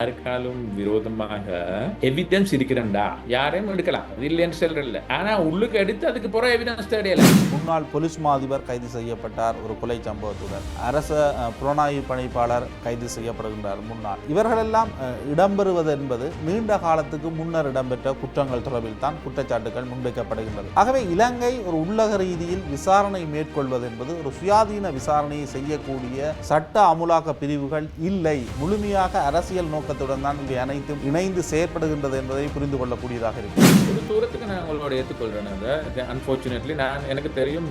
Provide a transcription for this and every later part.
யாருக்காலும் விரோதமாக எவிடன்ஸ் இருக்கிறண்டா யாரையும் எடுக்கலாம், அது இல்லைன்னு சொல்றதில்ல. ஆனா உள்ளுக்கு எடுத்து அதுக்கு பிறகு எவிடன்ஸ் தேடையல. முன்னாள் போலீஸ் மா அதிபர் கைது செய்யப்பட்டார் ஒரு கொலை சம்பவத்துடன். அரச புலனாய்வு பணிப்பாளர் கைது செய்யப்படுகின்றார் முன்னாள். இவர்களெல்லாம் இடம்பெறுவது என்பது நீண்ட காலத்துக்கு முன்னர் இடம்பெற்ற குற்றங்கள் தொடர்பில் தான் குற்றச்சாட்டுகள் முன்வைக்கப்படுகின்றது. ஆகவே இலங்கை ஒரு உள்ளக ரீதியில் விசாரணை மேற்கொள்வது என்பது ஒரு சுயாதீன விசாரணையை செய்யக்கூடிய சட்ட அமுலாக்க பிரிவுகள் இல்லை. முழுமையாக அரசியல் நோக்கத்துடன் தான் இவை அனைத்தும் இணைந்து செயற்படுகின்றது என்பதை புரிந்து கொள்ளக்கூடியதாக இருக்கு. ஒரு தூரத்துக்கு நான் உங்களோட ஏற்றுக்கொள்றேன். அன்பார்ச்சுனேட்லி எனக்கு தெரியும்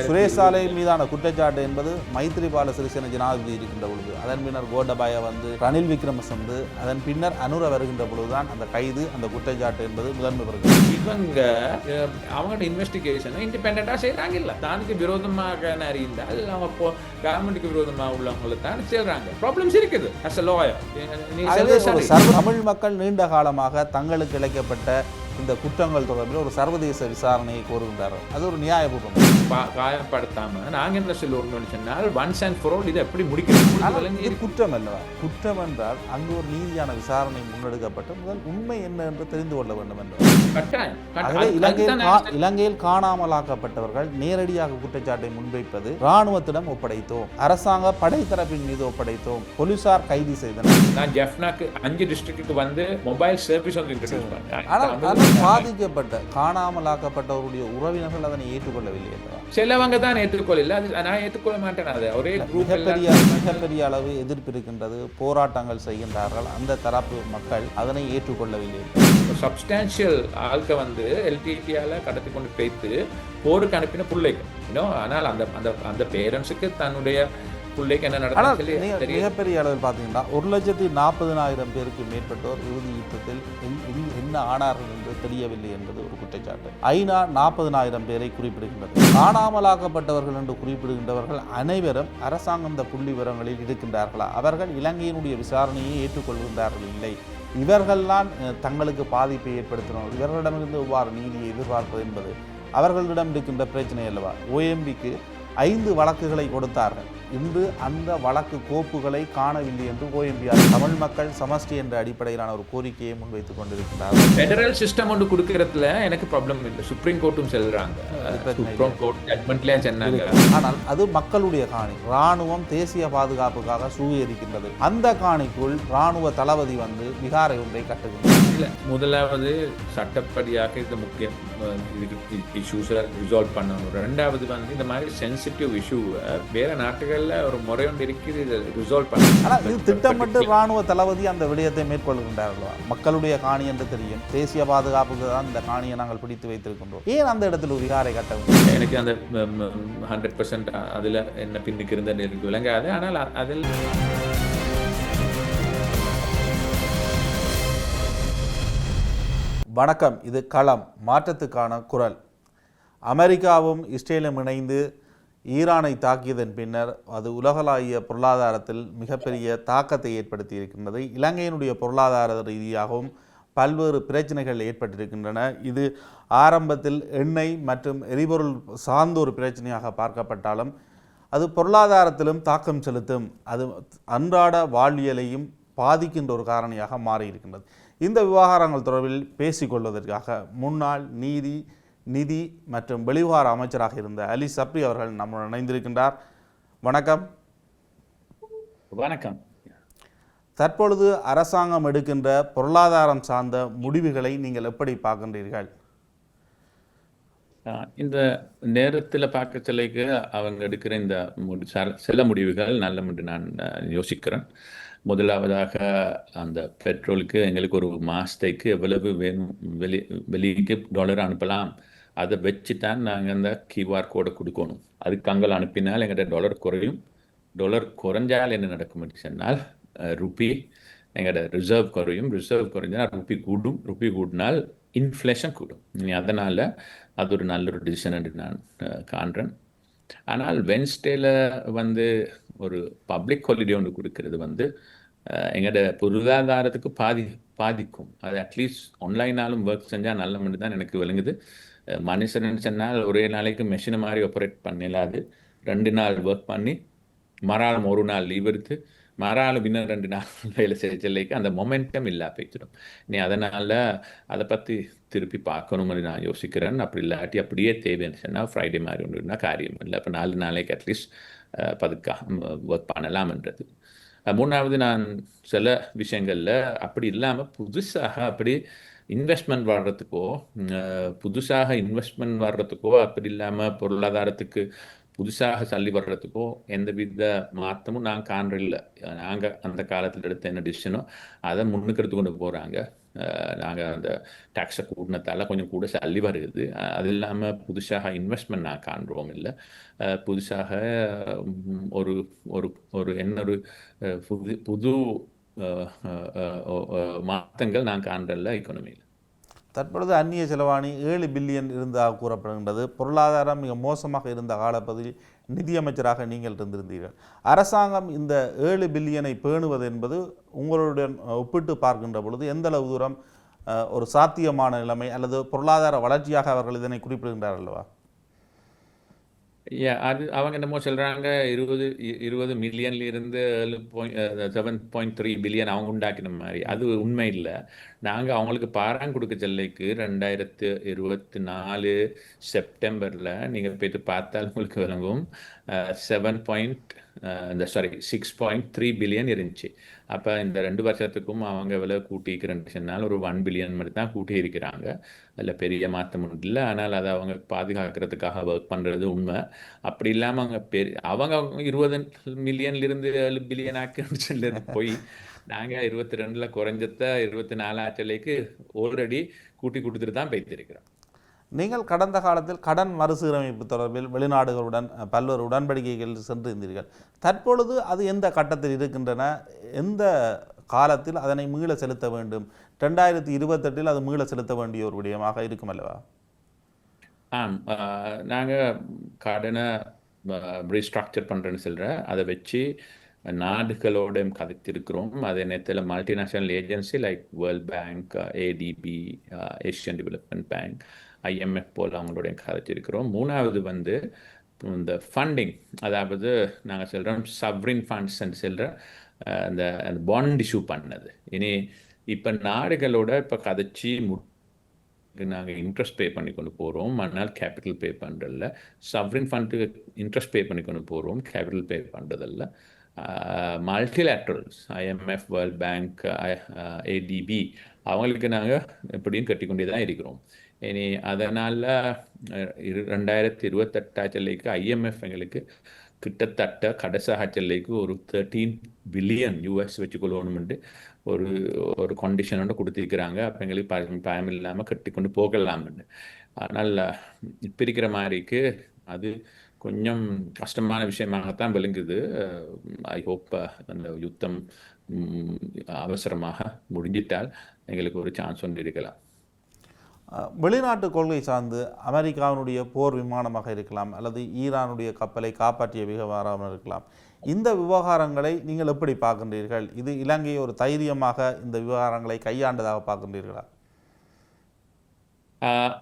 சுரேஷ் சாலையின் மீதான குற்றச்சாட்டு என்பது மைத்ரிபால சிறிசேன ஜனாதிபதி இருக்கின்ற பொழுது, அதன் பின்னர் கோடபாய ரணில் விக்ரமசிங்கே, அதன் பின்னர் அனுர வருகின்ற பொழுதுதான் அந்த கைது, அந்த குற்றச்சாட்டு என்பது முதன்மை வருகிறது. இவங்க அவங்களோட இன்வெஸ்டிகேஷன் இண்டிபெண்டா செய்யறாங்க. இல்ல தானுக்கு விரோதமாக அறிந்தால் அவங்க கவர்மெண்ட்டுக்கு விரோதமாக உள்ளவங்களை தான் செய்யறாங்க. ப்ராப்ளம்ஸ் இருக்குது. அஸ் எ லாயர் தமிழ் மக்கள் நீண்ட காலமாக தங்களுக்கு இழைக்கப்பட்ட இந்த குற்றங்கள் தொடர்பில் ஒரு சர்வதேச விசாரணையை கோருகின்றார்கள். அது ஒரு நியாயபூர்வம். காயப்படுத்தாம நாங்க என்ன சொல்லுவோம்னு சொன்னால் ஒன்ஸ் அண்ட் ஃபார் ஆல் இதை எப்படி முடிக்கிறது? இது குற்றம் அல்லவா? குற்றம் என்றால் அங்கு ஒரு நீதியான விசாரணை முன்னெடுக்கப்பட்டு முதல் உண்மை என்ன என்று தெரிந்து கொள்ள வேண்டும் என்று. இலங்கையில் காணாமலாக்கப்பட்டவர்கள் நேரடியாக குற்றச்சாட்டை முன்வைப்பது இராணுவத்திடம் ஒப்படைத்தோம், அரசாங்க படைத்தரப்பின் மீது ஒப்படைத்தோம், போலீசார் கைது செய்தனர். நான் ஜெஃப்னாக்கு 5 டிஸ்ட்ரிக்ட்டுக்கு வந்து மொபைல் சர்வீஸ் பாதிக்கப்பட்ட காணாமலாக்கப்பட்டவருடைய உறவினர்கள் அதனை ஏற்றுக்கொள்ளவில்லை என்றார். சிலவங்க தான் ஏற்றுக்கொள்ள, நான் ஏற்றுக்கொள்ள மாட்டேன். அது ஒரே மிகப்பெரிய அளவு எதிர்ப்பு இருக்கின்றது, போராட்டங்கள் செய்கின்றார்கள். அந்த தரப்பு மக்கள் அதனை ஏற்றுக்கொள்ளவில்லை. சப்ஸ்டான்ஷியல் ஆள்க வந்து எல்டிடியால கடத்தி கொண்டு போய்த்து போருக்கு அனுப்பின பிள்ளைகள். ஆனால் அந்த அந்த அந்த பேரண்ட்ஸுக்கு தன்னுடைய பிள்ளைக்கு என்ன நடந்தது மிகப்பெரிய அளவில் பார்த்தீங்கன்னா 1,40,000 பேருக்கு மேற்பட்டோர் இறுதி யுத்தத்தில் என்ன ஆனார்கள் என்று தெரியவில்லை என்பது ஒரு குற்றச்சாட்டு. ஐநா 40,000 பேரை குறிப்பிடுகின்றது. காணாமலாக்கப்பட்டவர்கள் என்று குறிப்பிடுகின்றவர்கள் அனைவரும் அரசாங்கம் இந்த புள்ளி விவரங்களில் இருக்கின்றார்களா? அவர்கள் இலங்கையினுடைய விசாரணையை ஏற்றுக்கொள்கின்றார்கள் இல்லை. இவர்கள்தான் தங்களுக்கு பாதிப்பை ஏற்படுத்தினோம். இவர்களிடமிருந்து எவ்வாறு நீதியை எதிர்பார்ப்பது என்பது அவர்களிடம் இருக்கின்ற பிரச்சனை அல்லவா? OMBக்கு 5 வழக்குகளை கொடுத்தார்கள். இன்று அந்த வழக்கு கோப்புகளை காணவில்லை என்று OMB தமிழ் மக்கள் சமஷ்டி என்ற அடிப்படையிலான ஒரு கோரிக்கையை முன்வைத்துக் கொண்டிருக்கிறார்கள். ஃபெடரல் சிஸ்டம் ஒன்று கொடுக்கறதுல எனக்கு ப்ராப்ளம் இல்லை. சுப்ரீம் கோர்ட்டும் செல்றாங்க, சுப்ரீம் கோர்ட் ஜட்மெண்ட்லயே சொன்னாங்க. ஆனால் அது மக்களுடைய காணி. இராணுவம் தேசிய பாதுகாப்புக்காக சுவீகரிக்கின்றது. அந்த காணிக்குள் இராணுவ தளபதி வந்து விகாரை ஒன்றை கட்டுகின்றார். முதலாவது சட்டப்படியாக இந்த முக்கிய இஷ்யூஸை ரிசால்வ் பண்ணணும். ரெண்டாவது வந்து இந்த மாதிரி சென்சிட்டிவ் இஷ்யூ வேற நாட்டுகள்ல ஒரு முறை ஒன்று இருக்குது, இதை ரிசால்வ் பண்ணணும். ஆனால் இது திட்டமிட்டு இராணுவ தளபதி அந்த விடயத்தை மேற்கொள்கின்றார்களா? மக்களுடைய காணி என்று தெரியும், தேசிய பாதுகாப்புக்கு தான் இந்த காணியை நாங்கள் பிடித்து வைத்திருக்கின்றோம், ஏன் அந்த இடத்துல ஒரு விகாரை கட்ட வேண்டும்? எனக்கு அந்த 100% அதில் என்ன பின்னுக்கு இருந்த எனக்கு விளங்காது. ஆனால் அதில் வணக்கம், இது களம், மாற்றத்துக்கான குரல். அமெரிக்காவும் இஸ்ரேலும் இணைந்து ஈரானை தாக்கியதன் பின்னர் அது உலகளாவிய பொருளாதாரத்தில் மிகப்பெரிய தாக்கத்தை ஏற்படுத்தி இருக்கின்றது. இலங்கையினுடைய பொருளாதார ரீதியாகவும் பல்வேறு பிரச்சனைகள் ஏற்பட்டிருக்கின்றன. இது ஆரம்பத்தில் எண்ணெய் மற்றும் எரிபொருள் சார்ந்த ஒரு பிரச்சனையாக பார்க்கப்பட்டாலும் அது பொருளாதாரத்திலும் தாக்கம் செலுத்தும், அது அன்றாட வாழ்வியலையும் பாதிக்கின்ற ஒரு காரணியாக மாறியிருக்கின்றது. இந்த விவகாரங்கள் தொடர்பில் பேசிக்கொள்வதற்காக முன்னாள் நிதி மற்றும் வெளிவார அமைச்சராக இருந்த அலி சப்ரி அவர்கள் நம்முடன் இணைந்திருக்கின்றார். வணக்கம். வணக்கம். தற்பொழுது அரசாங்கம் எடுக்கின்ற பொருளாதாரம் சார்ந்த முடிவுகளை நீங்கள் எப்படி பார்க்கின்றீர்கள்? இந்த நேரத்தில் பார்க்க சொல்லிக்கு அவங்க எடுக்கிற இந்த சில முடிவுகள் நல்ல என்று நான் யோசிக்கிறேன். முதலாவதாக அந்த பெட்ரோலுக்கு எங்களுக்கு ஒரு மாதத்துக்கு எவ்வளவு வேணும், வெளிக்கு டாலர் அனுப்பலாம், அதை வச்சு தான் நாங்கள் அந்த QR கோடை கொடுக்கணும். அதுக்கு அங்கே அனுப்பினால் எங்கள்கிட்ட டாலர் குறையும். டாலர் குறைஞ்சால் என்ன நடக்கும் சொன்னால் ருப்பி எங்கள்கிட்ட ரிசர்வ் குறையும். ரிசர்வ் குறைஞ்சால் ருப்பி கூடும். ருப்பி கூடினால் இன்ஃப்ளேஷன் கூடும். அதனால் அது ஒரு நல்ல ஒரு டிசிஷன் என்று நான் காண்றேன். ஆனால் வென்ஸ்டேல வந்து ஒரு பப்ளிக் ஹாலிடே ஒன்று கொடுக்கறது வந்து எங்களோட பொருளாதாரத்துக்கு பாதிக்கும். அது அட்லீஸ்ட் ஆன்லைனாலும் ஒர்க் செஞ்சால் நல்ல மட்டும் தான் எனக்கு விளங்குது. மனுஷன் சொன்னால் ஒரே நாளைக்கு மெஷினை மாதிரி ஆப்ரேட் பண்ணலாது. 2 நாள் ஒர்க் பண்ணி மறாலும் 1 நாள் லீவ் எடுத்து மாறாலும் இன்னும் 2 நாள் வேலை செய்யலைக்கு அந்த மொமெண்டம் இல்லா போய்ச்சிடும். நீ அதனால் அதை பற்றி திருப்பி பார்க்கணும்னு நான் யோசிக்கிறேன். அப்படி இல்லாட்டி அப்படியே தேவைன்னு சொன்னால் ஃப்ரைடே மாதிரி ஒன்றுனா காரியம் இல்லை. இப்போ 4 நாளைக்கு அட்லீஸ்ட் பதுக்காக ஒர்க் பண்ணலாம்ன்றது. மூணாவது, நான் சில விஷயங்களில் அப்படி இல்லாமல் புதுசாக அப்படி இன்வெஸ்ட்மெண்ட் வர்றதுக்கோ புதுசாக இன்வெஸ்ட்மெண்ட் வர்றதுக்கோ அப்படி இல்லாமல் பொருளாதாரத்துக்கு புதுசாக சல்லி வர்றதுக்கோ எந்தவித மாற்றமும் நான் காண்றில்லை. நாங்கள் அந்த காலத்தில் எடுத்த என்ன டிசிஷனோ அதை முன்னுக்கு எடுத்து கொண்டு போகிறாங்க. நாங்கள் அந்த டேக்ஸை கூட்டினத்தால் கொஞ்சம் கூட சல்லி வருது. அது இல்லாமல் புதுசாக இன்வெஸ்ட்மெண்ட் நான் காண்றோம் இல்லை. புதுசாக ஒரு ஒரு ஒரு என்ன ஒரு புது புது மாற்றங்கள் நான் காண்றல எக்கானமியில். தற்பொழுது அந்நிய செலவாணி 7 பில்லியன் இருந்ததாக கூறப்படுகின்றது. பொருளாதாரம் மிக மோசமாக இருந்த காலப்பகுதியில் நிதியமைச்சராக நீங்கள் இருந்திருந்தீர்கள். அரசாங்கம் இந்த 7 பில்லியனை பேணுவது என்பது உங்களுடன் ஒப்பிட்டு பார்க்கின்ற பொழுது எந்த அளவு தூரம் ஒரு சாத்தியமான நிலைமை அல்லது பொருளாதார வளர்ச்சியாக அவர்கள் இதனை குறிப்பிடுகின்றார்கள் அல்லவா? அது அவங்க என்னமோ சொல்கிறாங்க 20 மில்லியன்ல இருந்து 7.3 பில்லியன் அவங்க உண்டாக்கின மாதிரி. அது உண்மை இல்லை. நாங்கள் அவங்களுக்கு பாராங்க கொடுக்க செல்லைக்கு 2024 செப்டம்பரில் நீங்கள் போய்ட்டு பார்த்தால் உங்களுக்கு விளங்கும் 6.3 பில்லியன் இருந்துச்சு. அப்போ இந்த 2 வருஷத்துக்கும் அவங்க விலை கூட்டிக்கிறேன்னு சொன்னால் ஒரு 1 பில்லியன் மட்டும் தான் கூட்டி இருக்கிறாங்க. அதில் பெரிய மாற்றம் இல்லை. ஆனால் அதை அவங்க பாதுகாக்கிறதுக்காக ஒர்க் பண்ணுறது உண்மை. அப்படி இல்லாமல் அவங்க 20 மில்லியன்லேருந்து 7 பில்லியன் ஆக்குன்னு போய் நாங்கள் 22 குறைஞ்சத 24 ஆச்சலைக்கு ஆல்ரெடி கூட்டி கொடுத்துட்டு தான் போய்த்திருக்கிறோம். நீங்கள் கடந்த காலத்தில் கடன் மறுசீரமைப்பு தொடர்பில் வெளிநாடுகளுடன் பல்வேறு உடன்படிக்கைகள் சென்றிருந்தீர்கள். தற்பொழுது அது எந்த கட்டத்தில் இருக்கின்றன? எந்த காலத்தில் அதனை மீள செலுத்த வேண்டும்? 2028 அது மீள செலுத்த வேண்டிய ஒரு விடயமாக இருக்கும் அல்லவா? நாங்கள் கடனை ரீஸ்ட்ரக்சர் பண்ணுறேன்னு சொல்கிறேன். அதை வச்சு நாடுகளோட கதைத்திருக்கிறோம். அதே நேரத்தில் multinational agency like world bank, ATP, Asian development bank, IMF போல் அவங்களோட கதைச்சிருக்கிறோம். மூணாவது இந்த ஃபண்டிங், அதாவது நாங்கள் சொல்கிறோம் சவரின் ஃபண்ட்ஸ்ன்னு சொல்கிற அந்த பாண்ட் இஷ்யூ பண்ணது. இனி இப்போ நாடுகளோட இப்போ கதைச்சி நாங்கள் இன்ட்ரெஸ்ட் பே பண்ணி கொண்டு போகிறோம். அதனால் கேபிட்டல் பே பண்ணுறதில்ல. சவரின் ஃபண்டுக்கு இன்ட்ரெஸ்ட் பே பண்ணி கொண்டு போகிறோம், கேபிட்டல் பே பண்ணுறதில்ல. மல்டிலேட்ரல்ஸ் IMF, வேர்ல்ட் பேங்க், ADB அவங்களுக்கு நாங்கள் எப்படியும் கட்டிக்கொண்டே தான் இருக்கிறோம். இனி அதனால் 2028 செல்லைக்கு IMF எங்களுக்கு கிட்டத்தட்ட கடைசாக செல்லைக்கு ஒரு 13 பில்லியன் US வச்சுக்கொள்ளணும்னு ஒரு கண்டிஷனோட கொடுத்துருக்கிறாங்க. அப்போ எங்களுக்கு பயம் இல்லாமல் கட்டி கொண்டு போகலாம்னு. அதனால் இப்போ இருக்கிற மாதிரிக்கு அது கொஞ்சம் கஷ்டமான விஷயமாகத்தான் விளங்குது. ஐ ஹோப் அந்த யுத்தம் அவசரமாக முடிஞ்சிட்டால் எங்களுக்கு ஒரு சான்ஸ் ஒன்று இருக்கலாம். வெளிநாட்டு கொள்கை சார்ந்து அமெரிக்காவினுடைய போர் விமானமாக இருக்கலாம் அல்லது ஈரானுடைய கப்பலை காப்பாற்றிய விவகாரம் இருக்கலாம். இந்த விவகாரங்களை நீங்கள் எப்படி பார்க்கின்றீர்கள்? இது இலங்கையை ஒரு தைரியமாக இந்த விவகாரங்களை கையாண்டதாக பார்க்கின்றீர்களா?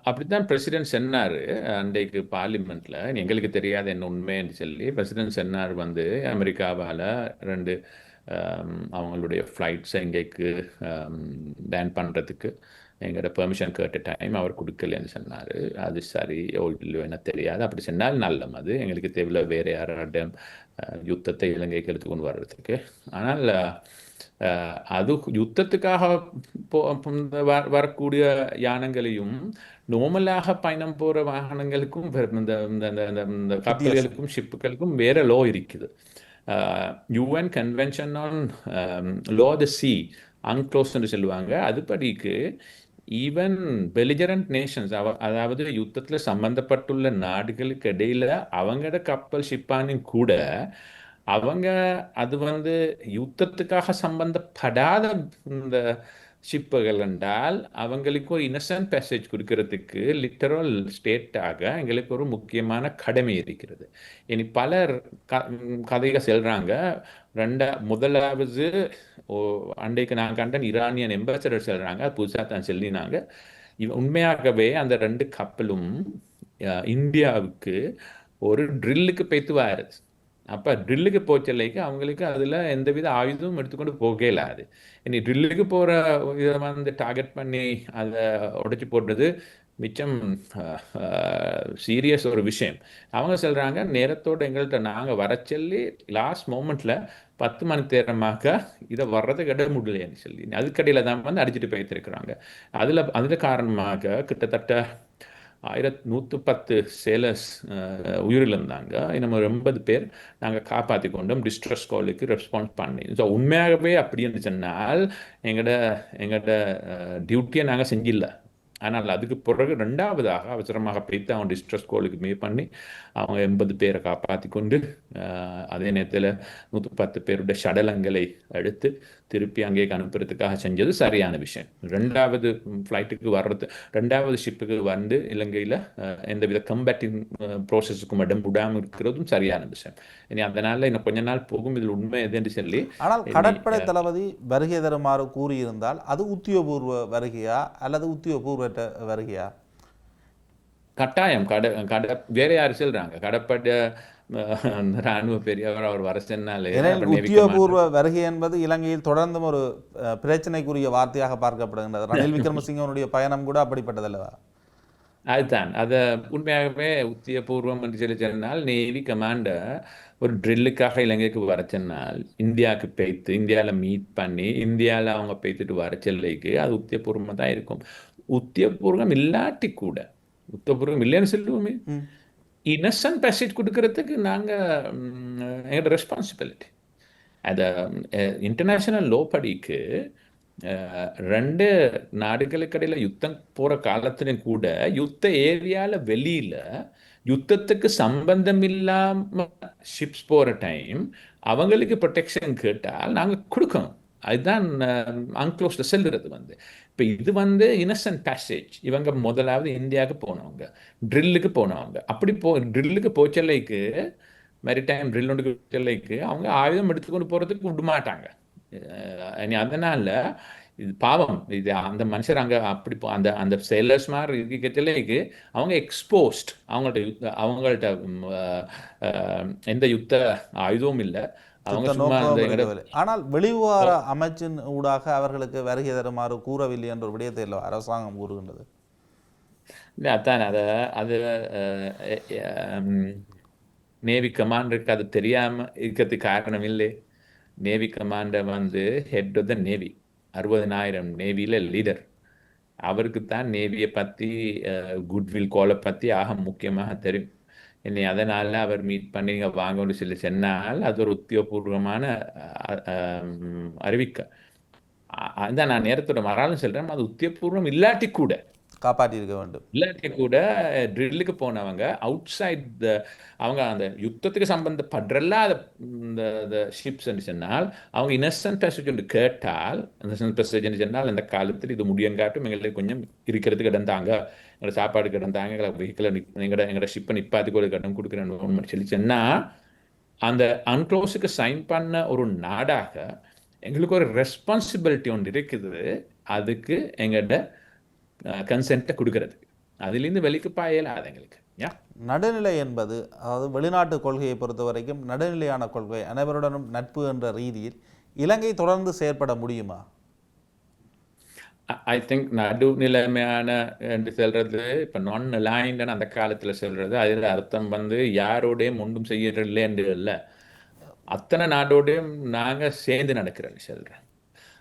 அப்படித்தான் பிரசிடென்ட் சொன்னார் அன்றைக்கு பார்லிமெண்ட்டில். எங்களுக்கு தெரியாத என்ன உண்மைன்னு சொல்லி பிரசிடென்ட் சொன்னார் அமெரிக்காவால் 2 அவங்களுடைய ஃப்ளைட்ஸை எங்கேக்கு பேன் பண்ணுறதுக்கு எங்களோட பெர்மிஷன் கேட்ட டைம் அவர் கொடுக்கலன்னு சொன்னார். அது சரி இல்லையோ என்ன தெரியாது. அப்படி சொன்னால் நல்லம். அது எங்களுக்கு தேவையில்லை வேறு யாரோட யுத்தத்தை இலங்கைக்கு எடுத்து கொண்டு வர்றதுக்கு. ஆனால் அது யுத்தத்துக்காக வரக்கூடிய யானங்களையும் நார்மலாக பயணம் போகிற வாகனங்களுக்கும் இந்த கப்பல்களுக்கும் ஷிப்புகளுக்கும் வேற லோ இருக்குது. UN convention on law the sea அன்க்ளோஸ்ன்னு சொல்லுவாங்க. அதுபடிக்கு ஈவன் பெலிஜரண்ட் நேஷன்ஸ், அதாவது யுத்தத்தில் சம்பந்தப்பட்டுள்ள நாடுகளுக்கு இடையில அவங்களோட கப்பல் ஷிப்பானின் கூட அவங்க அது யுத்தத்துக்காக சம்பந்தப்படாத இந்த ஷிப்புகள் என்றால் அவங்களுக்கு ஒரு இன்னசென்ட் பேசேஜ் கொடுக்கறதுக்கு லிட்டரல் ஸ்டேட்டாக எங்களுக்கு ஒரு முக்கியமான கடமை இருக்கிறது. இனி பலர் கதைகள் சொல்கிறாங்க. முதலாவது அன்றைக்கு நான் கண்டன் ஈரானியன் எம்பாசடர் சொல்கிறாங்க, புதுசாக தான் சொல்லினாங்க. உண்மையாகவே அந்த 2 கப்பலும் இந்தியாவுக்கு ஒரு ட்ரில்லுக்கு போய்த்து வாருது. அப்போ ட்ரில்லுக்கு போச்சல்லைக்கு அவங்களுக்கு அதில் எந்தவித ஆயுதமும் எடுத்துக்கொண்டு போகவே இல்லாது. இனி ட்ரில்லுக்கு போகிற இதை வந்து டார்கெட் பண்ணி அதை உடைச்சி போடுறது மிச்சம் சீரியஸ் ஒரு விஷயம். அவங்க சொல்கிறாங்க நேரத்தோடு எங்கள்கிட்ட நாங்கள் வர சொல்லி லாஸ்ட் மோமெண்ட்டில் 10 மணி நேரமாக இதை வர்றதுக்கு இட முடியலைன்னு சொல்லி அதுக்கடியில் தான் வந்து அடிச்சுட்டு போய்த்திருக்கிறாங்க. அதில் காரணமாக கிட்டத்தட்ட 1110 சேலர்ஸ் உயிரிழந்தாங்க. இன்னும் 80 பேர் நாங்கள் காப்பாற்றி கொண்டோம் டிஸ்ட்ரெஸ் காலுக்கு ரெஸ்பான்ஸ் பண்ணி. ஸோ உண்மையாகவே அப்படின்னு சொன்னால் எங்களோட டியூட்டியை நாங்கள் செஞ்சில்ல. ஆனால் அதுக்கு பிறகு 2வதாக அவசரமாக போய்த்து அவன் டிஸ்ட்ரெஸ் காலுக்கு பண்ணி அவங்க 80 பேரை காப்பாற்றி கொண்டு அதே நேரத்தில் 110 பேருடைய சடலங்களை எடுத்து திருப்பி அங்கே அனுப்புறதுக்காக செஞ்சது சரியான விஷயம். 2வது ஃப்ளைட்டுக்கு வர்றது 2வது ஷிப்புக்கு வந்து இலங்கையில் எந்தவித கம்பேட்டிங் ப்ரோசஸுக்கும் இடம் விடாமல் இருக்கிறதும் சரியான விஷயம். இனி அதனால் இன்னும் கொஞ்ச நாள் போகும். இதில் உண்மை எதுன்னு சொல்லி ஆனால் கடற்படை தளபதி வருகை தருமாறு கூறியிருந்தால் அது உத்தியோகபூர்வ வருகையா அல்லது உத்தியோகபூர்வ வருகையா? கட்டாயம் வேற யாரு சொல்றாங்க கடற்படை ராணுவ பெரியவர் அவர் வர சொன்னாலே. உத்தியோகபூர்வ வருகை என்பது இலங்கையில் தொடர்ந்தும் ஒரு பிரச்சனைக்குரிய வார்த்தையாக பார்க்கப்படுகின்றது. ரணில் விக்ரமசிங்கனுடைய பயணம் கூட அப்படிப்பட்டதல்லவா? அதுதான் அதை உண்மையாகவே உத்தியோகபூர்வம் என்று சொல்லி சொன்னால் நேவி கமாண்டர் ஒரு ட்ரில்லுக்காக இலங்கைக்கு வர சொன்னால் இந்தியாவுக்கு போய்த்து இந்தியாவில் மீட் பண்ணி இந்தியாவில் அவங்க போய்த்துட்டு வர சொல்லைக்கு அது உத்தியோகபூர்வமாக தான் இருக்கும். உத்தியோகபூர்வம் இல்லாட்டி கூட உத்தியோகபூர்வம் இல்லைன்னு சொல்லுவோமே, இன்னசென்ட் பேசேஜ் கொடுக்கறதுக்கு நாங்கள் எங்களோட ரெஸ்பான்சிபிலிட்டி. அதை இன்டர்நேஷ்னல் லோ படிக்கு 2 நாடுகளுக்கு இடையில் யுத்தம் போகிற காலத்துலையும் கூட யுத்த ஏரியாவில் வெளியில் யுத்தத்துக்கு சம்பந்தம் இல்லாமல் ஷிப்ஸ் போகிற டைம் அவங்களுக்கு ப்ரொடெக்ஷன் கேட்டால் நாங்கள் கொடுக்கணும். அதுதான் அன்க்ளோஸில் செல்லுறது வந்து. இப்போ இது வந்து இன்னசென்ட் பேசேஜ். இவங்க முதலாவது இந்தியாவுக்கு போனவங்க, ட்ரில்லுக்கு போனவங்க. அப்படி ட்ரில்லுக்கு போச்சல்லைக்கு மெரிடைம் ட்ரில் ஒன்று செல்லைக்கு அவங்க ஆயுதம் எடுத்துக்கொண்டு போகிறதுக்கு விட மாட்டாங்க. அதனால் இது பாவம். இது அந்த மனுஷர் அங்கே அப்படி அந்த சேலர்ஸ் மாதிரி இருக்கச்சல்லைக்கு அவங்க எக்ஸ்போஸ்ட். அவங்கள்ட்ட எந்த யுத்த ஆயுதமும் இல்லை. ஆனால் வெளிவிவகார அமைச்சின் ஊடாக அவர்களுக்கு வருகை தருமாறு கூறவில்லை என்ற ஒரு விடயத்தை அரசாங்கம் கூறுகின்றது. இல்லை அதான் அது நேவி கமாண்டருக்கு அது தெரியாமல் இருக்கிறதுக்கு காரணம் இல்லை. நேவி கமாண்டர் வந்து ஹெட் ஆஃப் த நேவி, 60,000 நேவியில் லீடர். அவருக்கு தான் நேவியை பற்றி குட்வில் கோலை பற்றி ஆக முக்கியமாக தெரியும். என்னை அதனால் அவர் மீட் பண்ணி வாங்கன்னு சொல்லி சொன்னால் அது ஒரு உத்தியோகபூர்வமான அறிவிக்க. அதுதான் நான் நேரத்தோட மறாலும் சொல்கிறேன். அது உத்தியோகபூர்வம் இல்லாட்டி கூட காப்பாற்றியிருக்க வேண்டும். இல்லாட்டி கூட ட்ரில்லுக்கு போனவங்க அவுட் சைட் அவங்க அந்த யுத்தத்துக்கு சம்பந்தப்படுறல்லாத இந்த ஷிப்ஸ் என்று சொன்னால் அவங்க இன்னசென்ட் பேசேஜ் ஒன்று கேட்டால் இன்னசென்ட் பேசேஜ் என்று சொன்னால் அந்த காலத்தில் இது முடியங்காட்டும் எங்களுக்கு கொஞ்சம் இருக்கிறதுக்கு இடம் தாங்க, எங்களோட சாப்பாடுக்கு இடம் தாங்க, எங்களை வெஹிக்கிளை எங்களோட ஷிப்பை நிப்பாத்துக்கு ஒரு இடம் கொடுக்குறேன்னு சொல்லி சொன்னால் அந்த அன்க்ளோஸுக்கு சைன் பண்ண ஒரு நாடாக எங்களுக்கு ஒரு ரெஸ்பான்சிபிலிட்டி ஒன்று இருக்குது. அதுக்கு எங்கள்கிட்ட கன்சென்ட்டை கொடுக்கறதுக்கு அதிலிருந்து வெளிக்கு பாயலாது எங்களுக்கு. நடுநிலை என்பது அதாவது வெளிநாட்டு கொள்கையை பொறுத்த வரைக்கும் நடுநிலையான கொள்கை, அனைவருடனும் நட்பு என்ற ரீதியில் இலங்கை தொடர்ந்து செயற்பட முடியுமா? ஐ திங்க் நடுநிலைமையான என்று சொல்றது இப்போ நான் அலைன்டுன்னு அந்த காலத்தில் சொல்றது அதில் அர்த்தம் வந்து யாரோடையும் ஒன்றும் செய்யறதில்லை என்று இல்லை, அத்தனை நாடோடையும் நாங்கள் சேர்ந்து நடக்கிறோன்னு சொல்கிறேன்.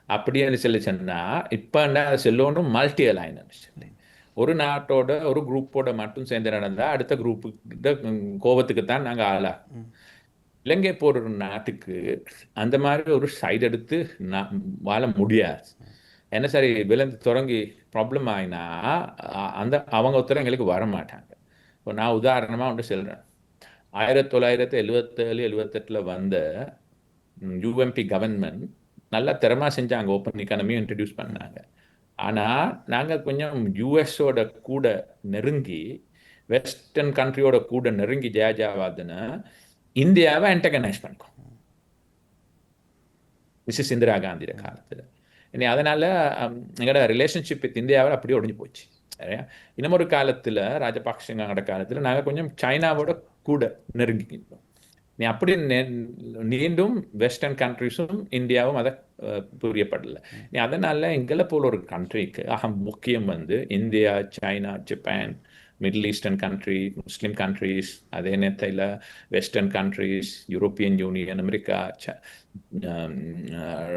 அப்படின்னு சொல்லி சொன்னால் இப்போ என்ன சொல்லணும் மல்டி அலைன்னு சொல்லி ஒரு நாட்டோட ஒரு குரூப்போட மட்டும் சேர்ந்து நடந்தால் அடுத்த குரூப்புக்கிட்ட கோபத்துக்கு தான் நாங்கள் ஆளா. இலங்கை போகிற ஒரு நாட்டுக்கு அந்த மாதிரி ஒரு சைடு எடுத்து வாழ முடியாது. என்ன சரி விலந்து தொடங்கி ப்ராப்ளம் ஆகினா அவங்க ஒருத்தர் எங்களுக்கு வர மாட்டாங்க. இப்போ நான் உதாரணமாக ஒன்று சொல்கிறேன். 1977, 78 வந்த யூஎம்பி கவர்மெண்ட் நல்லா திறமா செஞ்சாங்க, ஓப்பன் எக்கானமியும் இன்ட்ரடியூஸ் பண்ணாங்க. ஆனால் நாங்கள் கொஞ்சம் யூஎஸோட கூட நெருங்கி வெஸ்டர்ன் கண்ட்ரியோட கூட நெருங்கி ஜாவாதுன்னு இந்தியாவை அன்டகனைஸ் பண்ணிக்கோம் மிஸ்ஸஸ் இந்திரா காந்தியோட காலத்தில். இனி அதனால் எங்களோட ரிலேஷன்ஷிப் வித் இந்தியாவில் அப்படியே ஒழிஞ்சு போச்சு. சரியா? இன்னமொரு காலத்தில் ராஜபக்ஷங்களோட காலத்தில் நாங்கள் கொஞ்சம் சைனாவோட கூட நெருங்கிக்கிட்டோம். நீ அப்படி நீண்டும் வெஸ்டர்ன் கண்ட்ரிஸும் இந்தியாவும் அதை புரியப்படலை. நீ அதனால எங்களை போல ஒரு கண்ட்ரிக்கு முக்கியம் வந்து India, China, Japan, middle eastern country, Muslim countries, அதே நேரத்தில் western countries, European union, America,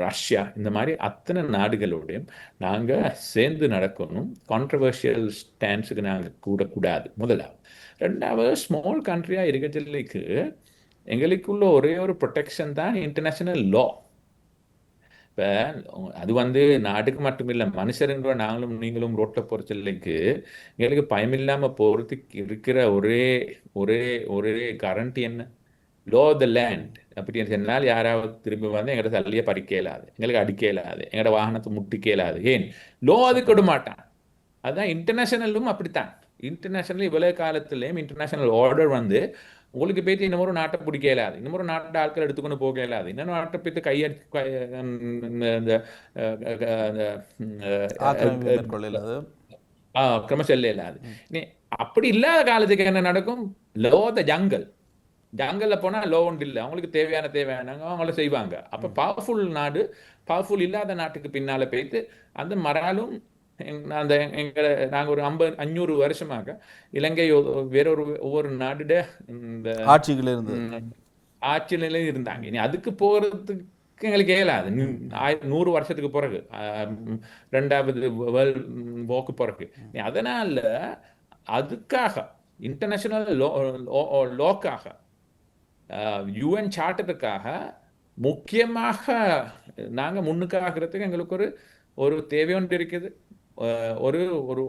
Russia, இந்த மாதிரி அத்தனை நாடுகளோடையும் நாங்கள் சேர்ந்து நடக்கணும். கான்ட்ரவர்ஷியல் ஸ்டான்ஸுக்கு நாங்கள் கூடக்கூடாது முதலாவது. ரெண்டாவது, ஸ்மால் கண்ட்ரியாக இருக்கிறதுக்கு எங்களுக்குள்ள ஒரே ஒரு ப்ரொடெக்ஷன் தான் இன்டர்நேஷனல் லா. இப்போ அது வந்து நாட்டுக்கு மட்டும் இல்லை, மனுஷருங்கிற நாங்களும் நீங்களும் ரோட்டில் போகிற சொல்லிக்கு எங்களுக்கு பயமில்லாமல் போகிறதுக்கு இருக்கிற ஒரே ஒரே ஒரே கரண்ட் என்ன? Low the land. அப்படின்னு சொன்னால் யாராவது திரும்பி வந்து எங்கள்கிட்ட தள்ளியே பறிக்க இயலாது, எங்களுக்கு அடிக்க இயலாது, எங்களோட வாகனத்தை முட்டிக்க இயலாது. ஏன்? லோ அது கொடு மாட்டான். அதுதான் இன்டர்நேஷனலும் அப்படித்தான். இன்டர்நேஷனல் இவ்வளவு காலத்திலையும் இன்டர்நேஷனல் ஆர்டர் வந்து உங்களுக்கு போய்த்து இன்னொரு நாட்டை பிடிக்க இயலாது, இன்னொரு நாட்டை ஆட்கள் எடுத்துக்கொண்டு போக இயலாது, இன்னொரு நாட்டை போய்த்து கிரம செல்ல இயலாது. அப்படி இல்லாத காலத்துக்கு என்ன நடக்கும்? லோ த ஜங்கல். ஜங்கல்ல போனால் லோ ஒன்று இல்லை, அவங்களுக்கு தேவையான அவங்கள செய்வாங்க. அப்போ பவர்ஃபுல் நாடு பவர்ஃபுல் இல்லாத நாட்டுக்கு பின்னால போய்த்து அந்த மறாலும் அந்த நாங்கள் ஒரு 500 வருஷமாக இலங்கை வேறொரு ஒவ்வொரு நாடுட இந்த ஆட்சியில இருந்தாங்க. இனி அதுக்கு போகிறதுக்கு எங்களுக்கு இயலாது. 100 வருஷத்துக்கு பிறகு, 2வது வேர்ல்ட் வார்க்கு பிறகு. அதனால அதுக்காக இன்டர்நேஷனல் லோக்காக, யூஎன் சார்ட்டருக்காக முக்கியமாக நாங்கள் முன்னுக்காகிறதுக்கு எங்களுக்கு ஒரு தேவை ஒன்று இருக்குது, ஒரு ஒரு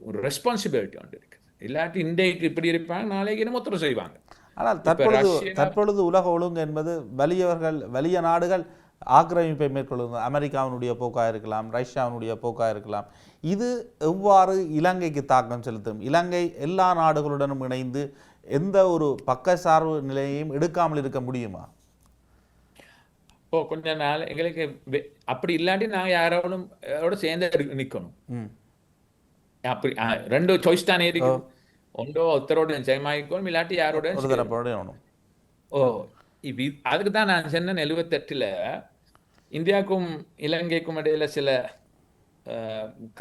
ஒரு ரெஸ்பான்சிபிலிட்டி ஒன்று இருக்குது. இல்லாட்டி இன்றைக்கு இப்படி இருப்பாங்க, நாளைக்கு இன்னும் ஒருத்தர் செய்வாங்க. ஆனால் தற்பொழுது உலக ஒழுங்கு என்பது வலிய நாடுகள் ஆக்கிரமிப்பை மேற்கொள்ளுங்க. அமெரிக்காவினுடைய போக்காக இருக்கலாம், ரஷ்யாவினுடைய போக்காக இருக்கலாம். இது எவ்வாறு இலங்கைக்கு தாக்கம் செலுத்தும்? இலங்கை எல்லா நாடுகளுடனும் இணைந்து எந்த ஒரு பக்கசார்பு நிலையையும் எடுக்காமல் இருக்க முடியுமா? கொஞ்ச நாள் எங்களுக்கு அப்படி இல்லாட்டி நாங்கள் யாரோட சேர்ந்து நிற்கணும். அப்படி 2 சாய்ஸ் தானே இருக்கு. ஒன்றோ ஒருத்தரோட ஜெயமாயிக்கணும், இல்லாட்டி யாரோட. அதுக்கு தான் நான் சொன்னேன் 78ல் இந்தியாவுக்கும் இலங்கைக்கும் இடையில சில